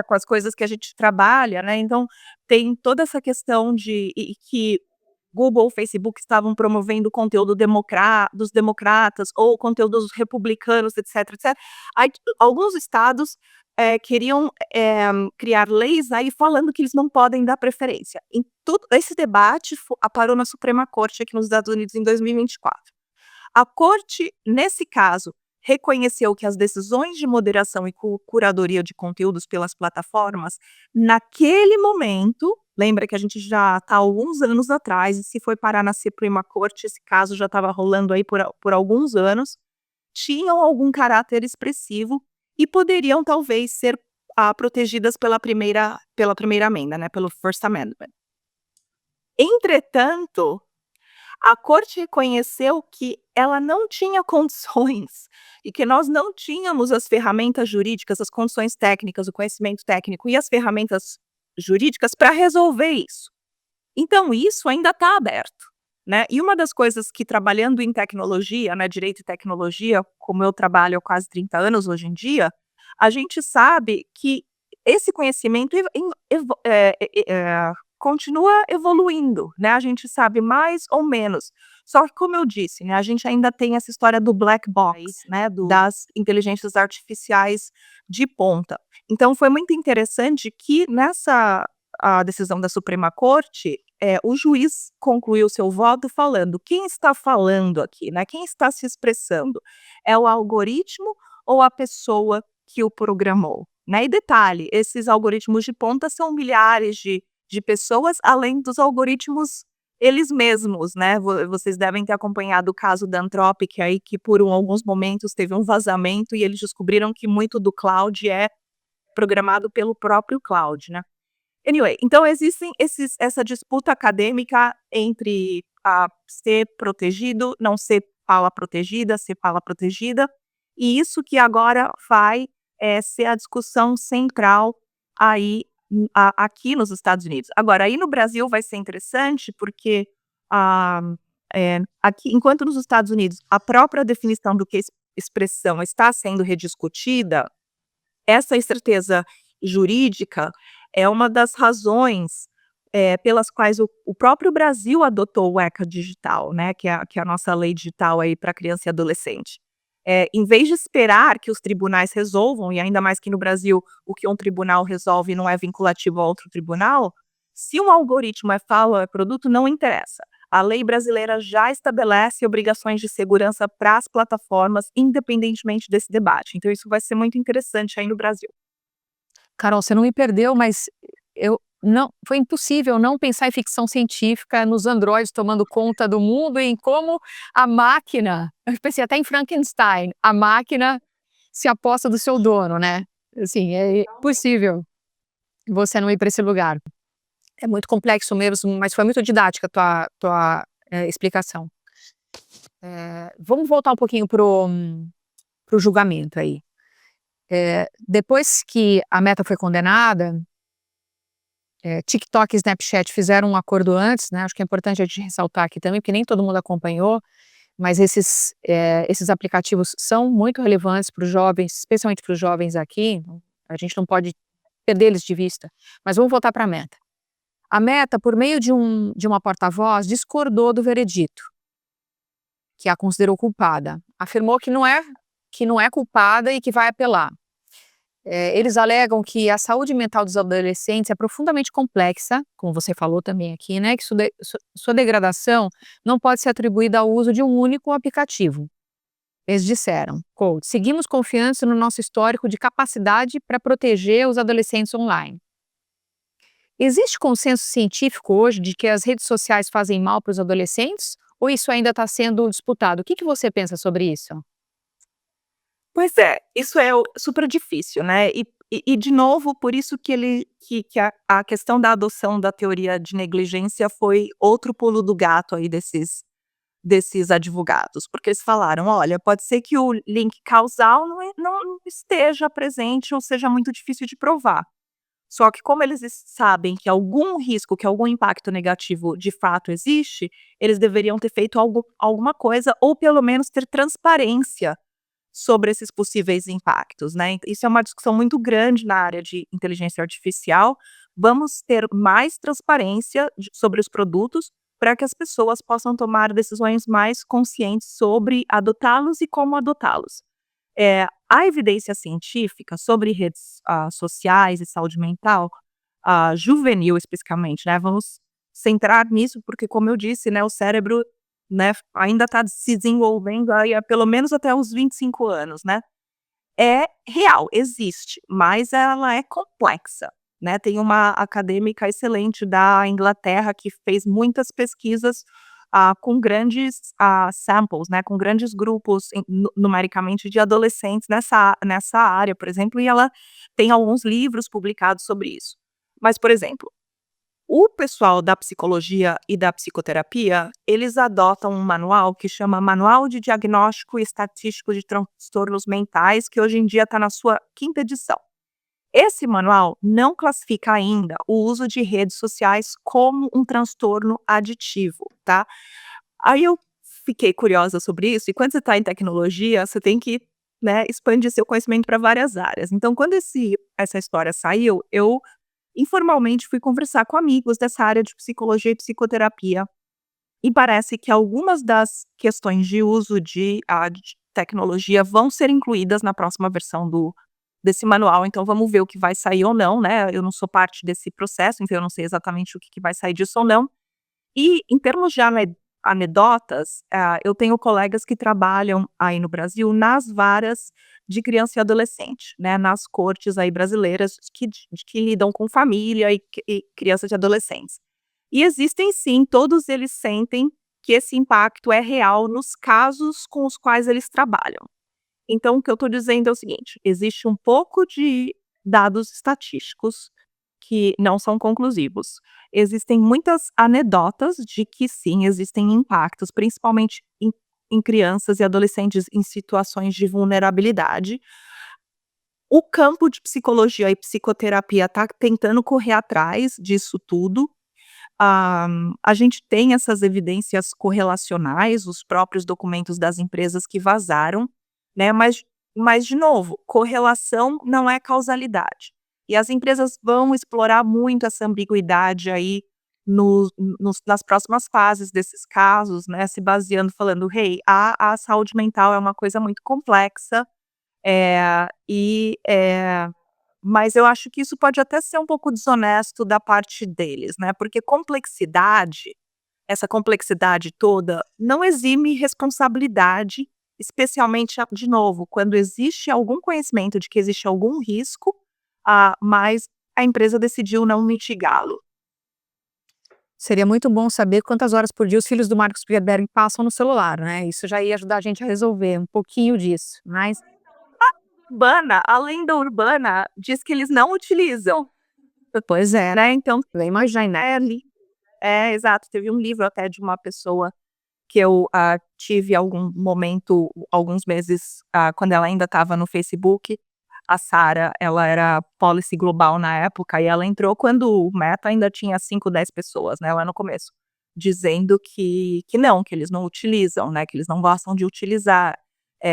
com as coisas que a gente trabalha, né? Então, tem toda essa questão de que Google, Facebook estavam promovendo conteúdo dos democratas ou conteúdos republicanos, etc, etc. Aí, alguns estados queriam criar leis aí falando que eles não podem dar preferência. Em tudo esse debate parou na Suprema Corte aqui nos Estados Unidos em 2024. A corte, nesse caso, reconheceu que as decisões de moderação e curadoria de conteúdos pelas plataformas, naquele momento, lembra que a gente já está há alguns anos atrás, e se foi parar na Suprema Corte, esse caso já estava rolando aí por alguns anos, tinham algum caráter expressivo e poderiam talvez ser protegidas pela primeira emenda, né, pelo First Amendment. Entretanto, a corte reconheceu que ela não tinha condições e que nós não tínhamos as ferramentas jurídicas, as condições técnicas, o conhecimento técnico e as ferramentas jurídicas para resolver isso. Então, isso ainda está aberto, né? E uma das coisas que, trabalhando em tecnologia, né, direito e tecnologia, como eu trabalho há quase 30 anos hoje em dia, a gente sabe que esse conhecimento continua evoluindo, né? A gente sabe mais ou menos. Só que, como eu disse, né, a gente ainda tem essa história do black box, né, das inteligências artificiais de ponta. Então, foi muito interessante que nessa a decisão da Suprema Corte, o juiz concluiu seu voto falando: quem está falando aqui, né? Quem está se expressando? É o algoritmo ou a pessoa que o programou? Né? E detalhe, esses algoritmos de ponta são milhares de pessoas, além dos algoritmos eles mesmos, né? Vocês devem ter acompanhado o caso da Anthropic aí, que por alguns momentos teve um vazamento e eles descobriram que muito do cloud é programado pelo próprio cloud, né? Anyway, então existem essa disputa acadêmica entre ser protegido, não ser fala protegida, ser fala protegida, e isso que agora vai ser a discussão central aí aqui nos Estados Unidos. Agora, aí no Brasil vai ser interessante porque aqui, enquanto nos Estados Unidos a própria definição do que é expressão está sendo rediscutida, essa incerteza jurídica é uma das razões pelas quais o próprio Brasil adotou o ECA digital, né, que é a nossa lei digital aí para criança e adolescente. Em vez de esperar que os tribunais resolvam, e ainda mais que no Brasil o que um tribunal resolve não é vinculativo a outro tribunal, se um algoritmo é fala ou é produto, não interessa. A lei brasileira já estabelece obrigações de segurança para as plataformas, independentemente desse debate. Então, isso vai ser muito interessante aí no Brasil. Carol, você não me perdeu, mas foi impossível não pensar em ficção científica, nos androides tomando conta do mundo e em como a máquina, eu pensei até em Frankenstein, a máquina se aposta do seu dono, né? Assim, é impossível você não ir para esse lugar. É muito complexo mesmo, mas foi muito didática a tua explicação. Vamos voltar um pouquinho pro julgamento aí. Depois que a Meta foi condenada, TikTok e Snapchat fizeram um acordo antes, né? Acho que é importante a gente ressaltar aqui também, porque nem todo mundo acompanhou, mas esses aplicativos são muito relevantes para os jovens, especialmente para os jovens aqui, a gente não pode perder eles de vista. Mas vamos voltar para a Meta. A Meta, por meio de uma porta-voz, discordou do veredito, que a considerou culpada. Afirmou que não é culpada e que vai apelar. Eles alegam que a saúde mental dos adolescentes é profundamente complexa, como você falou também aqui, né? Que sua degradação não pode ser atribuída ao uso de um único aplicativo. Eles disseram, quote, seguimos confiantes no nosso histórico de capacidade para proteger os adolescentes online. Existe consenso científico hoje de que as redes sociais fazem mal para os adolescentes? Ou isso ainda está sendo disputado? O que você pensa sobre isso? Pois é, isso é super difícil, né? E de novo, por isso que a questão da adoção da teoria de negligência foi outro pulo do gato aí desses advogados, porque eles falaram: olha, pode ser que o link causal não esteja presente ou seja muito difícil de provar. Só que como eles sabem que algum risco, que algum impacto negativo de fato existe, eles deveriam ter feito alguma coisa ou pelo menos ter transparência sobre esses possíveis impactos, né. Isso é uma discussão muito grande na área de inteligência artificial. Vamos ter mais transparência sobre os produtos para que as pessoas possam tomar decisões mais conscientes sobre adotá-los e como adotá-los. A evidência científica sobre redes, sociais e saúde mental, juvenil especificamente, né, vamos centrar nisso, porque como eu disse, né, o cérebro, né, ainda está se desenvolvendo aí há pelo menos até os 25 anos, né. É real, existe, mas ela é complexa, né. Tem uma acadêmica excelente da Inglaterra que fez muitas pesquisas, com grandes, samples, né, com grandes grupos numericamente de adolescentes nessa área, por exemplo, e ela tem alguns livros publicados sobre isso. Mas, por exemplo, o pessoal da psicologia e da psicoterapia, eles adotam um manual que chama Manual de Diagnóstico e Estatístico de Transtornos Mentais, que hoje em dia está na sua quinta edição. Esse manual não classifica ainda o uso de redes sociais como um transtorno aditivo, tá? Aí eu fiquei curiosa sobre isso, e quando você está em tecnologia, você tem que, né, expandir seu conhecimento para várias áreas. Então, quando essa história saiu, eu informalmente fui conversar com amigos dessa área de psicologia e psicoterapia, e parece que algumas das questões de uso de tecnologia vão ser incluídas na próxima versão desse manual, então vamos ver o que vai sair ou não, né, eu não sou parte desse processo, então eu não sei exatamente o que vai sair disso ou não. E em termos de anedotas, eu tenho colegas que trabalham aí no Brasil nas varas de criança e adolescente, né, nas cortes aí brasileiras que lidam com família e crianças e adolescentes. E existem sim, todos eles sentem que esse impacto é real nos casos com os quais eles trabalham. Então o que eu estou dizendo é o seguinte: existe um pouco de dados estatísticos que não são conclusivos. Existem muitas anedotas de que sim, existem impactos, principalmente em crianças e adolescentes em situações de vulnerabilidade. O campo de psicologia e psicoterapia está tentando correr atrás disso tudo. Ah, a gente tem essas evidências correlacionais, os próprios documentos das empresas que vazaram, né, mas de novo, correlação não é causalidade. E as empresas vão explorar muito essa ambiguidade aí nas próximas fases desses casos, né, se baseando, falando: "Hey, a saúde mental é uma coisa muito complexa, eh, e, eh" mas eu acho que isso pode até ser um pouco desonesto da parte deles, né, porque essa complexidade toda, não exime responsabilidade, especialmente, de novo, quando existe algum conhecimento de que existe algum risco, mas a empresa decidiu não mitigá-lo. Seria muito bom saber quantas horas por dia os filhos do Mark Zuckerberg passam no celular, né, isso já ia ajudar a gente a resolver um pouquinho disso, mas A lenda urbana diz que eles não utilizam, pois é, né, então eu imagino, né. exato, teve um livro até de uma pessoa que eu, tive algum momento, alguns meses, quando ela ainda estava no Facebook. A Sarah, ela era policy global na época, e ela entrou quando o Meta ainda tinha 5, 10 pessoas, né, lá no começo, dizendo que não, que eles não utilizam, né, que eles não gostam de utilizar,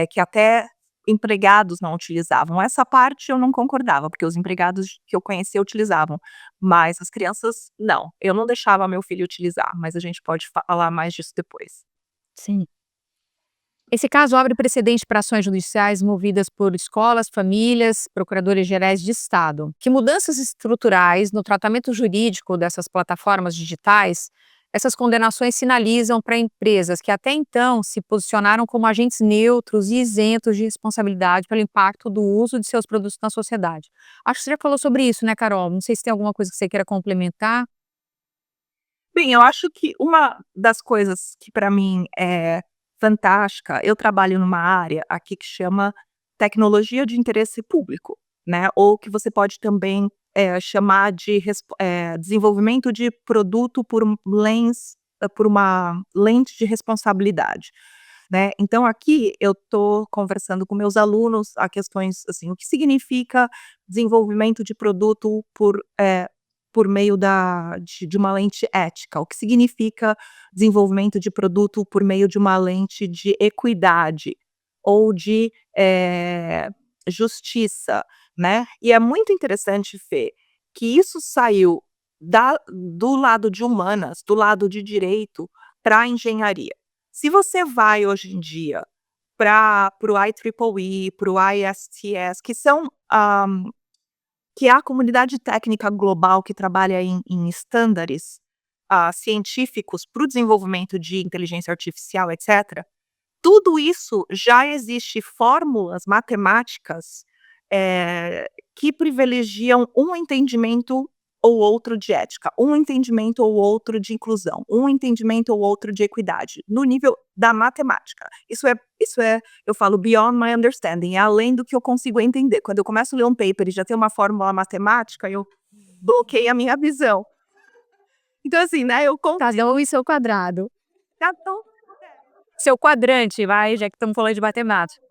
que até empregados não utilizavam. Essa parte eu não concordava, porque os empregados que eu conhecia utilizavam, mas as crianças não. Eu não deixava meu filho utilizar, mas a gente pode falar mais disso depois. Sim. Esse caso abre precedente para ações judiciais movidas por escolas, famílias, procuradores gerais de Estado. Que mudanças estruturais no tratamento jurídico dessas plataformas digitais, essas condenações sinalizam para empresas que até então se posicionaram como agentes neutros e isentos de responsabilidade pelo impacto do uso de seus produtos na sociedade. Acho que você já falou sobre isso, né, Carol? Não sei se tem alguma coisa que você queira complementar. Bem, eu acho que uma das coisas que para mim é fantástica, eu trabalho numa área aqui que chama tecnologia de interesse público, né? Ou que você pode também chamar de desenvolvimento de produto por uma lente de responsabilidade, né? Então, aqui eu estou conversando com meus alunos a questões assim, o que significa desenvolvimento de produto por meio de uma lente ética, o que significa desenvolvimento de produto por meio de uma lente de equidade ou de justiça, né? E é muito interessante, Fê, que isso saiu do lado de humanas, do lado de direito, para a engenharia. Se você vai hoje em dia para o IEEE, para o ISTS, que é a comunidade técnica global que trabalha em estándares científicos para o desenvolvimento de inteligência artificial, etc., tudo isso já existe fórmulas matemáticas que privilegiam um entendimento ou outro de ética, um entendimento ou outro de inclusão, um entendimento ou outro de equidade, no nível da matemática. Isso é, eu falo, beyond my understanding, é além do que eu consigo entender. Quando eu começo a ler um paper e já tem uma fórmula matemática, eu bloqueio a minha visão. Então, assim, né, Cada um em seu quadrado. Então, Seu quadrante, vai, já que estamos falando de matemática.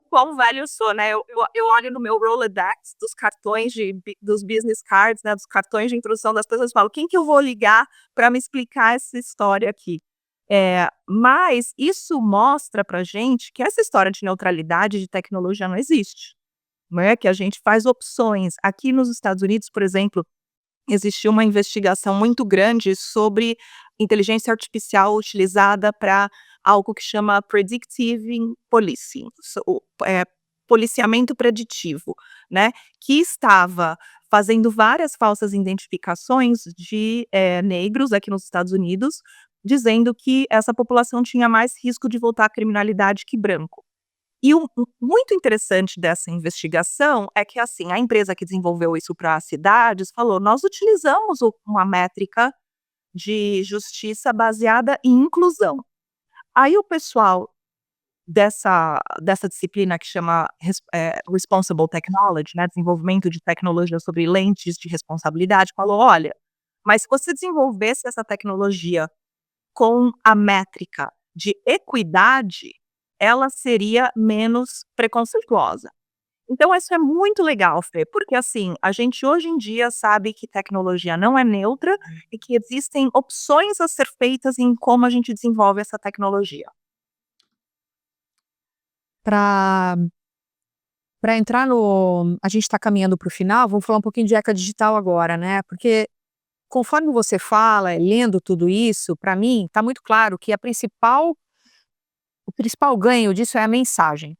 quão velho eu sou, né? Eu olho no meu Rolodex dos cartões dos business cards, né? Dos cartões de introdução das pessoas e falo, quem que eu vou ligar para me explicar essa história aqui? Mas isso mostra pra gente que essa história de neutralidade de tecnologia não existe, não é? Que a gente faz opções. Aqui nos Estados Unidos, por exemplo, existiu uma investigação muito grande sobre inteligência artificial utilizada para algo que chama predictive policing, policiamento preditivo, né, que estava fazendo várias falsas identificações de negros aqui nos Estados Unidos, dizendo que essa população tinha mais risco de voltar à criminalidade que branco. E o muito interessante dessa investigação é que, assim, a empresa que desenvolveu isso para as cidades falou: "Nós utilizamos uma métrica de justiça baseada em inclusão". Aí o pessoal dessa disciplina que chama Responsible Technology, né, desenvolvimento de tecnologia sobre lentes de responsabilidade, falou: "Olha, mas se você desenvolvesse essa tecnologia com a métrica de equidade, ela seria menos preconceituosa". Então isso é muito legal, Fê, porque assim, a gente hoje em dia sabe que tecnologia não é neutra e que existem opções a ser feitas em como a gente desenvolve essa tecnologia. Para entrar no a gente está caminhando para o final, vamos falar um pouquinho de eca digital agora, né, porque conforme você fala, lendo tudo isso, para mim está muito claro que o principal ganho disso é a mensagem.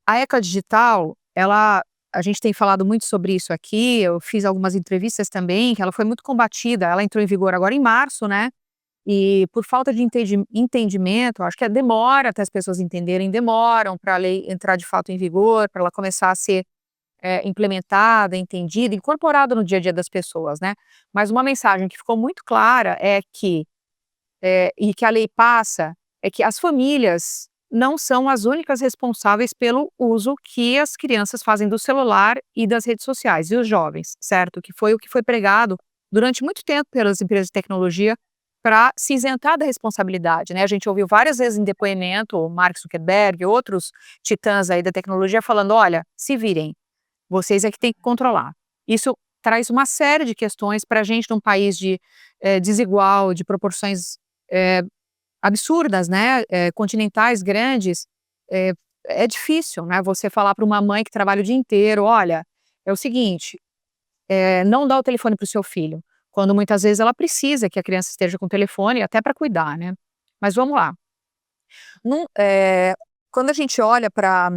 A eca digital, a gente tem falado muito sobre isso aqui, eu fiz algumas entrevistas também, que ela foi muito combatida, ela entrou em vigor agora em março, né, e por falta de entendimento, acho que demora até as pessoas entenderem, demoram para a lei entrar de fato em vigor, para ela começar a ser implementada, entendida, incorporada no dia a dia das pessoas, né. Mas uma mensagem que ficou muito clara é que, e que a lei passa, é que as famílias não são as únicas responsáveis pelo uso que as crianças fazem do celular e das redes sociais, e os jovens, certo? Que foi o que foi pregado durante muito tempo pelas empresas de tecnologia para se isentar da responsabilidade, né? A gente ouviu várias vezes em depoimento o Mark Zuckerberg e outros titãs aí da tecnologia falando: olha, se virem, vocês é que têm que controlar. Isso traz uma série de questões para a gente num país desigual, de proporções absurdas, né, continentais grandes, é difícil, né, você falar para uma mãe que trabalha o dia inteiro: "Olha, é o seguinte, não dá o telefone para o seu filho", quando muitas vezes ela precisa que a criança esteja com o telefone até para cuidar, né. Mas vamos lá. Num quando a gente olha para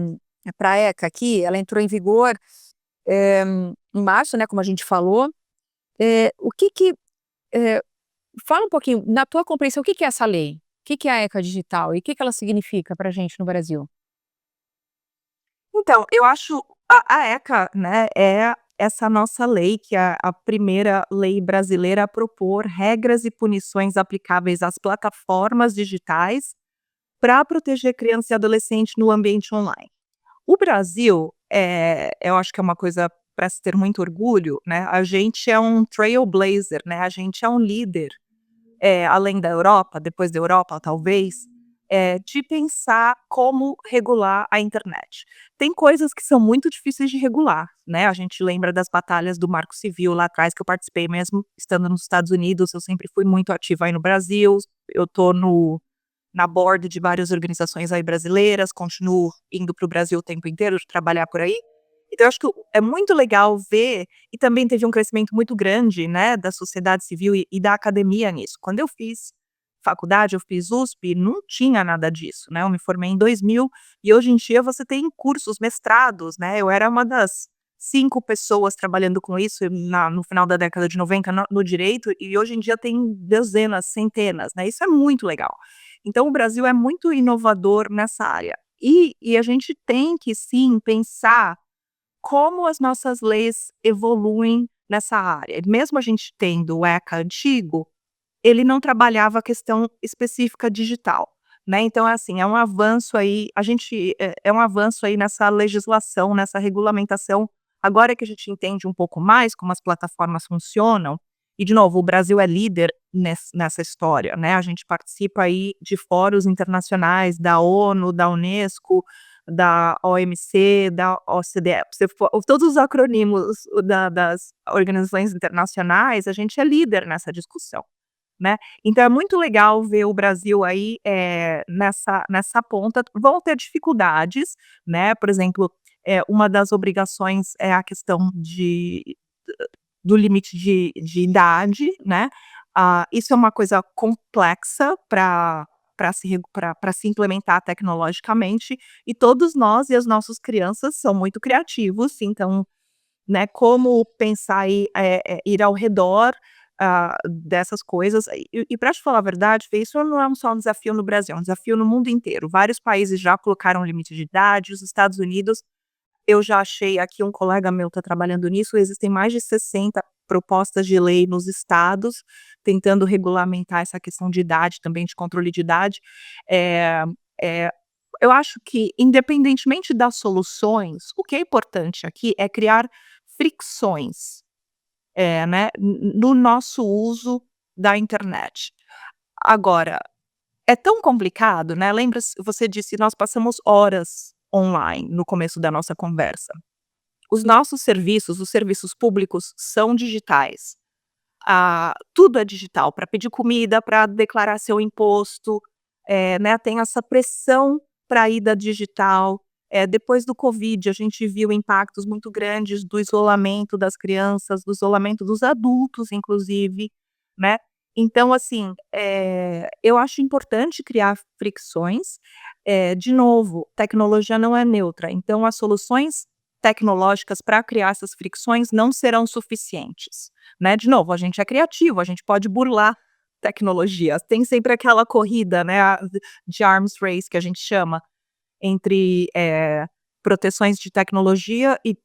a ECA aqui, ela entrou em vigor, em março, né, como a gente falou. O que que, eh, fala um pouquinho, na tua compreensão, o que que é essa lei? O que que é a ECA digital e o que que ela significa para a gente no Brasil? Então, eu acho a ECA, né, é essa nossa lei, que é a primeira lei brasileira a propor regras e punições aplicáveis às plataformas digitais para proteger criança e adolescente no ambiente online. O Brasil, eu acho que é uma coisa para se ter muito orgulho, né, a gente é um trailblazer, né, a gente é um líder, além da Europa, depois da Europa talvez, de pensar como regular a internet. Tem coisas que são muito difíceis de regular, né, a gente lembra das batalhas do Marco Civil lá atrás que eu participei mesmo estando nos Estados Unidos, eu sempre fui muito ativa aí no Brasil, eu tô na board de várias organizações aí brasileiras, continuo indo para o Brasil o tempo inteiro, de trabalhar por aí. Então eu acho que é muito legal ver, e também teve um crescimento muito grande, né, da sociedade civil e da academia nisso. Quando eu fiz faculdade, eu fiz USP, não tinha nada disso, né, eu me formei em 2000 e hoje em dia você tem cursos, mestrados, né, eu era uma das 5 pessoas trabalhando com isso no final da década de 90 no direito, e hoje em dia tem dezenas, centenas, né, isso é muito legal. Então o Brasil é muito inovador nessa área. E a gente tem que sim pensar como as nossas leis evoluem nessa área. Mesmo a gente tendo o ECA antigo, ele não trabalhava a questão específica digital, né, então é assim, é um avanço aí, a gente é um avanço aí nessa legislação, nessa regulamentação, agora que a gente entende um pouco mais como as plataformas funcionam, e de novo, o Brasil é líder nessa história, né, a gente participa aí de fóruns internacionais da ONU, da Unesco, da OMC, da OCDE, se for todos os acronimos das organizações internacionais, a gente é líder nessa discussão, né. Então é muito legal ver o Brasil aí, nessa ponta. Vão ter dificuldades, né, por exemplo, uma das obrigações é a questão do limite de idade, né. Isso é uma coisa complexa para se implementar tecnologicamente, e todos nós e as nossas crianças são muito criativos, então, né, como pensar aí, ir ao redor, dessas coisas. E pra te falar a verdade, Fê, isso não é só um desafio no Brasil, é um desafio no mundo inteiro. Vários países já colocaram limite de idade, os Estados Unidos, eu já achei aqui, um colega meu está trabalhando nisso, existem mais de 60 propostas de lei nos estados, tentando regulamentar essa questão de idade, também de controle de idade. Eh eh, eu acho que, independentemente das soluções, o que é importante aqui é criar fricções, né, no nosso uso da internet. Agora, é tão complicado, né, lembra, você disse, nós passamos horas online no começo da nossa conversa. Os nossos serviços, os serviços públicos são digitais. Tudo é digital, para pedir comida, para declarar seu imposto, né, tem essa pressão para a ida digital. Depois do Covid, a gente viu impactos muito grandes do isolamento das crianças, do isolamento dos adultos, inclusive, né. Então, assim, eu acho importante criar fricções. De novo, tecnologia não é neutra, então as soluções tecnológicas para criar essas fricções não serão suficientes, né. De novo, a gente é criativo, a gente pode burlar tecnologias, tem sempre aquela corrida, né, de arms race que a gente chama, entre, proteções de tecnologia e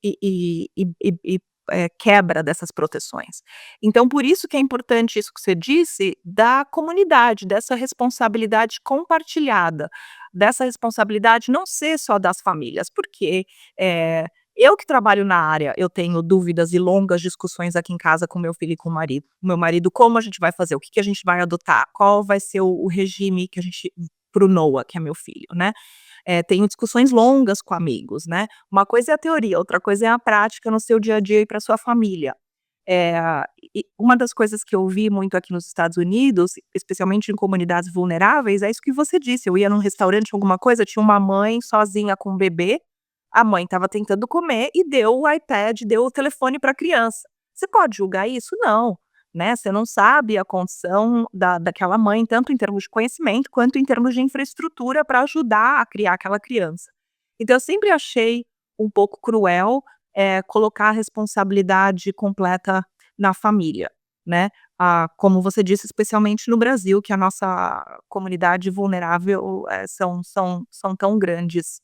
quebra dessas proteções. Então por isso que é importante isso que você disse, da comunidade, dessa responsabilidade compartilhada, dessa responsabilidade não ser só das famílias, porque, eu que trabalho na área, eu tenho dúvidas e longas discussões aqui em casa com meu filho e com o marido. O meu marido, como a gente vai fazer, o que que a gente vai adotar, qual vai ser o regime que a gente para o Noah, que é meu filho, né. Tenho discussões longas com amigos, né. Uma coisa é a teoria, outra coisa é a prática no seu dia a dia e para sua família. Eh, e uma das coisas que eu vi muito aqui nos Estados Unidos, especialmente em comunidades vulneráveis, é isso que você disse, eu ia num restaurante, alguma coisa, tinha uma mãe sozinha com um bebê, a mãe estava tentando comer e deu o iPad, deu o telefone para a criança. Você pode julgar isso? Não, né, você não sabe a condição daquela mãe, tanto em termos de conhecimento, quanto em termos de infraestrutura para ajudar a criar aquela criança. Então eu sempre achei um pouco cruel, colocar a responsabilidade completa na família, né. Como você disse, especialmente no Brasil, que a nossa comunidade vulnerável, são tão grandes.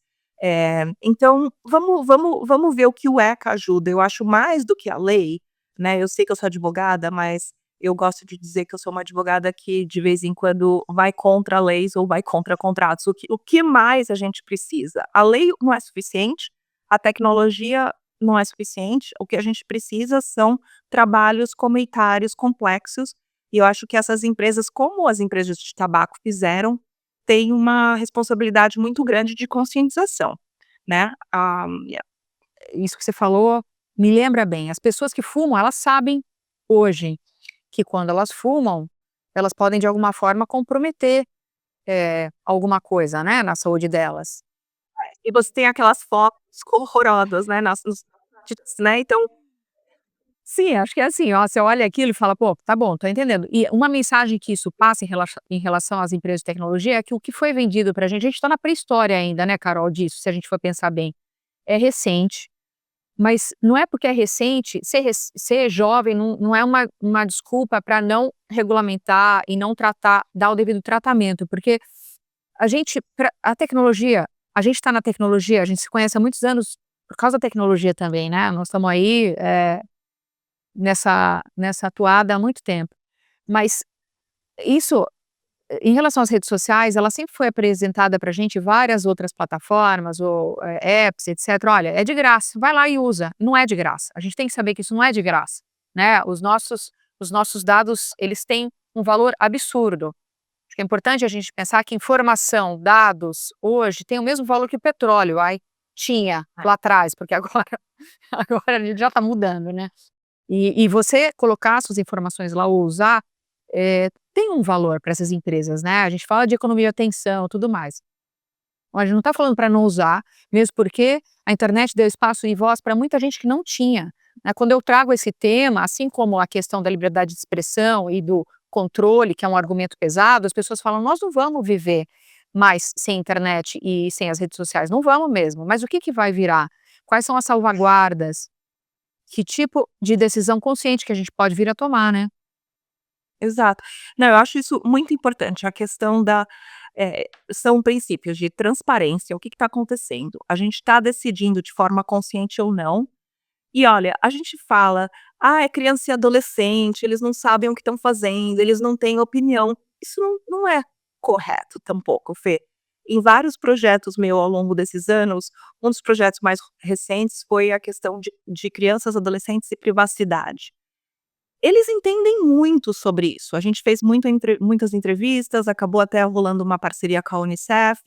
Então vamos ver o que o ECA ajuda, eu acho mais do que a lei, né, eu sei que eu sou advogada, mas Eu gosto de dizer que eu sou uma advogada que, de vez em quando, vai contra leis ou vai contra contratos. O que mais a gente precisa? A lei não é suficiente, a tecnologia não é suficiente, o que a gente precisa são trabalhos comunitários complexos, e eu acho que essas empresas, como as empresas de tabaco fizeram, têm uma responsabilidade muito grande de conscientização, né. Isso que você falou me lembra bem. As pessoas que fumam, elas sabem hoje que quando elas fumam, elas podem de alguma forma comprometer, alguma coisa, né, na saúde delas. E você tem aquelas fotos horrorosas, né, nos né, então Sim, acho que é assim, ó, você olha aquilo e fala: "Pô, tá bom, tô entendendo". E uma mensagem que isso passa em relação às empresas de tecnologia é que o que foi vendido pra gente tá na pré-história ainda, né, Carol, disso, se a gente for pensar bem. É recente, mas não é porque é recente, ser jovem não é uma desculpa para não regulamentar e não tratar, dar o devido tratamento, porque a tecnologia, a gente está na tecnologia, a gente se conhece há muitos anos por causa da tecnologia também, né, nós estamos aí, nessa toada há muito tempo. Mas isso, em relação às redes sociais, ela sempre foi apresentada pra gente várias outras plataformas ou, apps, etcétera. "Olha, é de graça, vai lá e usa". Não é de graça, a gente tem que saber que isso não é de graça, né, os nossos dados, eles têm um valor absurdo. Acho que é importante a gente pensar que informação, dados, hoje, têm o mesmo valor que o petróleo, tinha lá atrás, porque agora agora a gente já está mudando, né. E você colocar suas informações lá ou usar, tem um valor para essas empresas, né, a gente fala de economia de atenção, tudo mais. A gente não está falando para não usar, mesmo porque a internet deu espaço e voz para muita gente que não tinha, né. Quando eu trago esse tema, assim como a questão da liberdade de expressão e do controle, que é um argumento pesado, as pessoas falam: "Nós não vamos viver mais sem internet e sem as redes sociais", não vamos mesmo, mas o que que vai virar? Quais são as salvaguardas? Que tipo de decisão consciente que a gente pode vir a tomar, né? exato. Não, eu acho isso muito importante, a questão são princípios de transparência, o que está acontecendo. A gente está decidindo de forma consciente ou não. E olha, a gente fala: "Ah, é criança e adolescente, eles não sabem o que estão fazendo, eles não têm opinião". Isso não é correto tampouco, Fê. Em vários projetos meu ao longo desses anos, um dos projetos mais recentes foi a questão de crianças, adolescentes e privacidade. Eles entendem muito sobre isso. A gente fez muitas entrevistas, acabou até rolando uma parceria com a Unicef,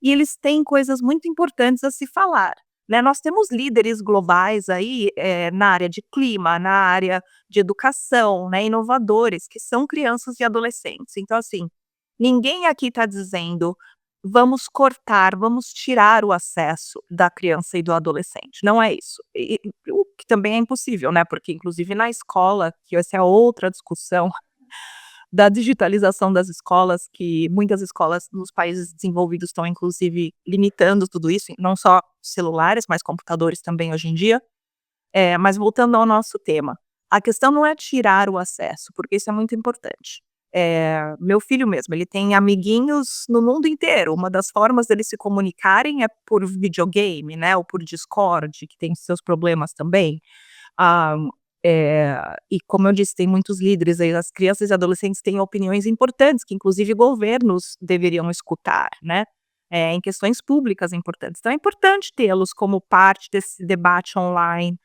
e eles têm coisas muito importantes a se falar, né. Nós temos líderes globais aí, na área de clima, na área de educação, né, inovadores, que são crianças e adolescentes. Então, assim, ninguém aqui está dizendo: "Vamos cortar, vamos tirar o acesso da criança e do adolescente", não é isso. O que também é impossível, né, porque inclusive na escola, que essa é outra discussão, da digitalização das escolas, que muitas escolas nos países desenvolvidos estão inclusive limitando tudo isso, não só celulares, mas computadores também hoje em dia. Mas voltando ao nosso tema, a questão não é tirar o acesso, porque isso é muito importante. Meu filho mesmo, ele tem amiguinhos no mundo inteiro, uma das formas deles se comunicarem é por videogame, né, ou por Discord, que tem seus problemas também. Ah, e como eu disse, tem muitos líderes aí, as crianças e adolescentes têm opiniões importantes, que inclusive governos deveriam escutar, né, em questões públicas importantes. Então é importante tê-los como parte desse debate online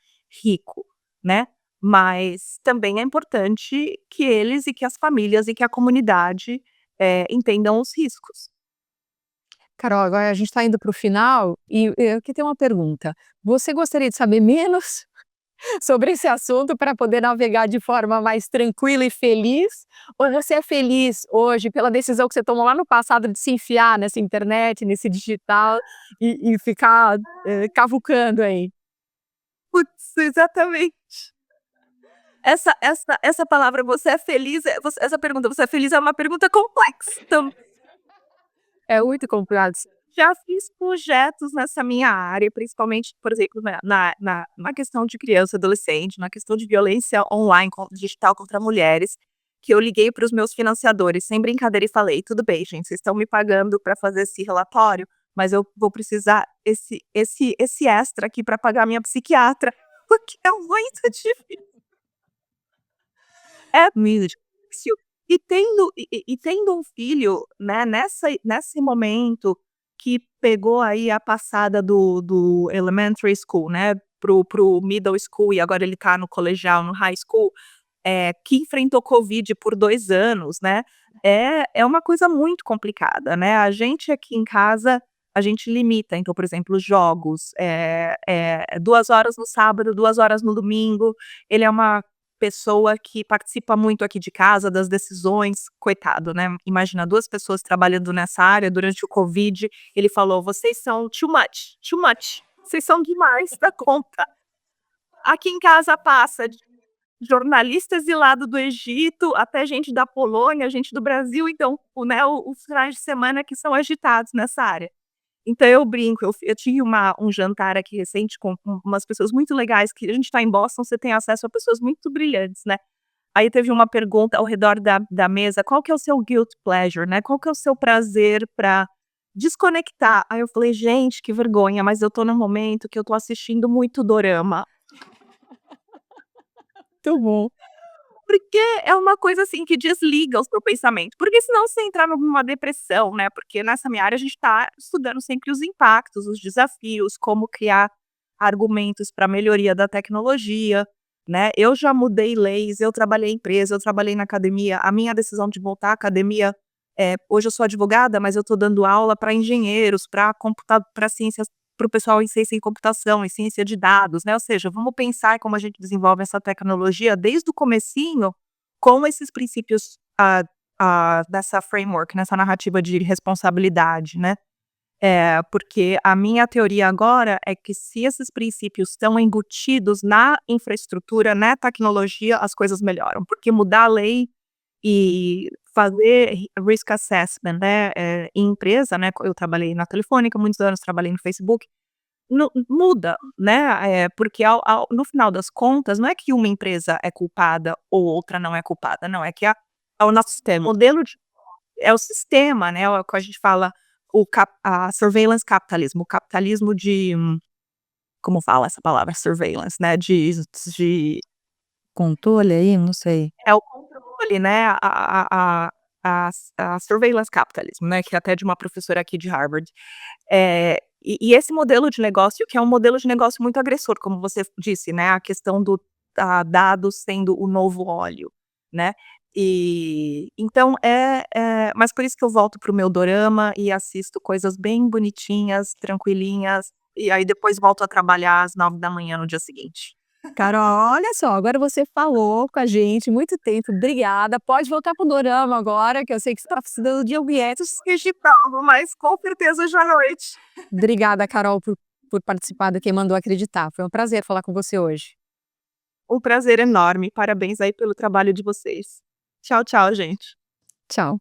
rico, né, mas também é importante que eles e que as famílias e que a comunidade, entendam os riscos. Carol, agora a gente está indo para o final e eu que tenho uma pergunta. Você gostaria de saber menos sobre esse assunto para poder navegar de forma mais tranquila e feliz? Ou você é feliz hoje pela decisão que você tomou lá no passado de se enfiar nessa internet, nesse digital e ficar, cavucando aí? Putz, exatamente. Essa palavra "você é feliz", essa pergunta "você é feliz" é uma pergunta complexa. Então, É muito complexo. já fiz projetos nessa minha área, principalmente, por exemplo, na questão de criança e adolescente, na questão de violência online digital contra mulheres, que eu liguei para os meus financiadores, sem brincadeira, e falei: "Tudo bem, gente, vocês estão me pagando para fazer esse relatório, mas eu vou precisar esse extra aqui para pagar minha psiquiatra", porque é muito difícil. É muito difícil. E tendo um filho, né, nesse momento que pegou aí a passada do elementary school, né, pro middle school e agora ele tá no colegial, no high school, que enfrentou covid por 2 anos, né, é uma coisa muito complicada, né. A gente aqui em casa, a gente limita, então, por exemplo, jogos, 2 horas no sábado, 2 horas no domingo. Ele é uma pessoa que participa muito aqui de casa das decisões, coitado, né, imagina 2 pessoas trabalhando nessa área durante o covid, ele falou: "Vocês são too much, vocês são demais da conta". Aqui em casa passa de jornalista exilado do Egito, até gente da Polônia, gente do Brasil, então, os finais de semana que são agitados nessa área. Então eu brinco, eu tive um jantar aqui recente com umas pessoas muito legais, que a gente está em Boston, você tem acesso a pessoas muito brilhantes, né. Aí teve uma pergunta ao redor da mesa: "Qual que é o seu guilt pleasure, né, qual que é o seu prazer pra desconectar?". Aí eu falei: "Gente, que vergonha, mas eu tô num momento que eu tô assistindo muito dorama". Muito bom. Porque é uma coisa, assim, que desliga o seu pensamento, porque senão você entra numa depressão, né, porque nessa minha área a gente tá estudando sempre os impactos, os desafios, como criar argumentos para melhoria da tecnologia, né. Eu já mudei leis, eu trabalhei em empresa, eu trabalhei na academia, a minha decisão de voltar à academia, hoje eu sou advogada, mas eu tô dando aula para engenheiros, para ciências, para o pessoal em ciência em computação, em ciência de dados, né, ou seja, vamos pensar como a gente desenvolve essa tecnologia desde o comecinho, com esses princípios, dessa framework, nessa narrativa de responsabilidade, né. Porque a minha teoria agora é que se esses princípios estão embutidos na infraestrutura, na tecnologia, as coisas melhoram, porque mudar a lei e fazer risk assessment, né, em empresa, né, eu trabalhei na Telefônica muitos anos, trabalhei no Facebook, muda, né, porque no final das contas, não é que uma empresa é culpada ou outra não é culpada, não, é que é o nosso sistema, modelo de é o sistema, né, o que a gente fala, a surveillance capitalismo, o capitalismo de como fala essa palavra surveillance, né, de Controle aí? Não sei. é o controle, né, a surveillance capitalism, né, que é até de uma professora aqui de Harvard. E esse modelo de negócio, que é um modelo de negócio muito agressor, como você disse, né, a questão do dados sendo o novo óleo, né. E então mas por isso que eu volto para o meu dorama e assisto coisas bem bonitinhas, tranquilinhas, e aí depois volto a trabalhar às 9 da manhã no dia seguinte. Carol, olha só, agora você falou com a gente muito tempo, obrigada. Pode voltar pro dorama agora, que eu sei que você tá precisando de objetos. Digitava, mas com certeza hoje à noite. Obrigada, Carol, por participar do Quem Mandou Acreditar. Foi um prazer falar com você hoje. Um prazer enorme, parabéns aí pelo trabalho de vocês. Tchau, tchau, gente. Tchau.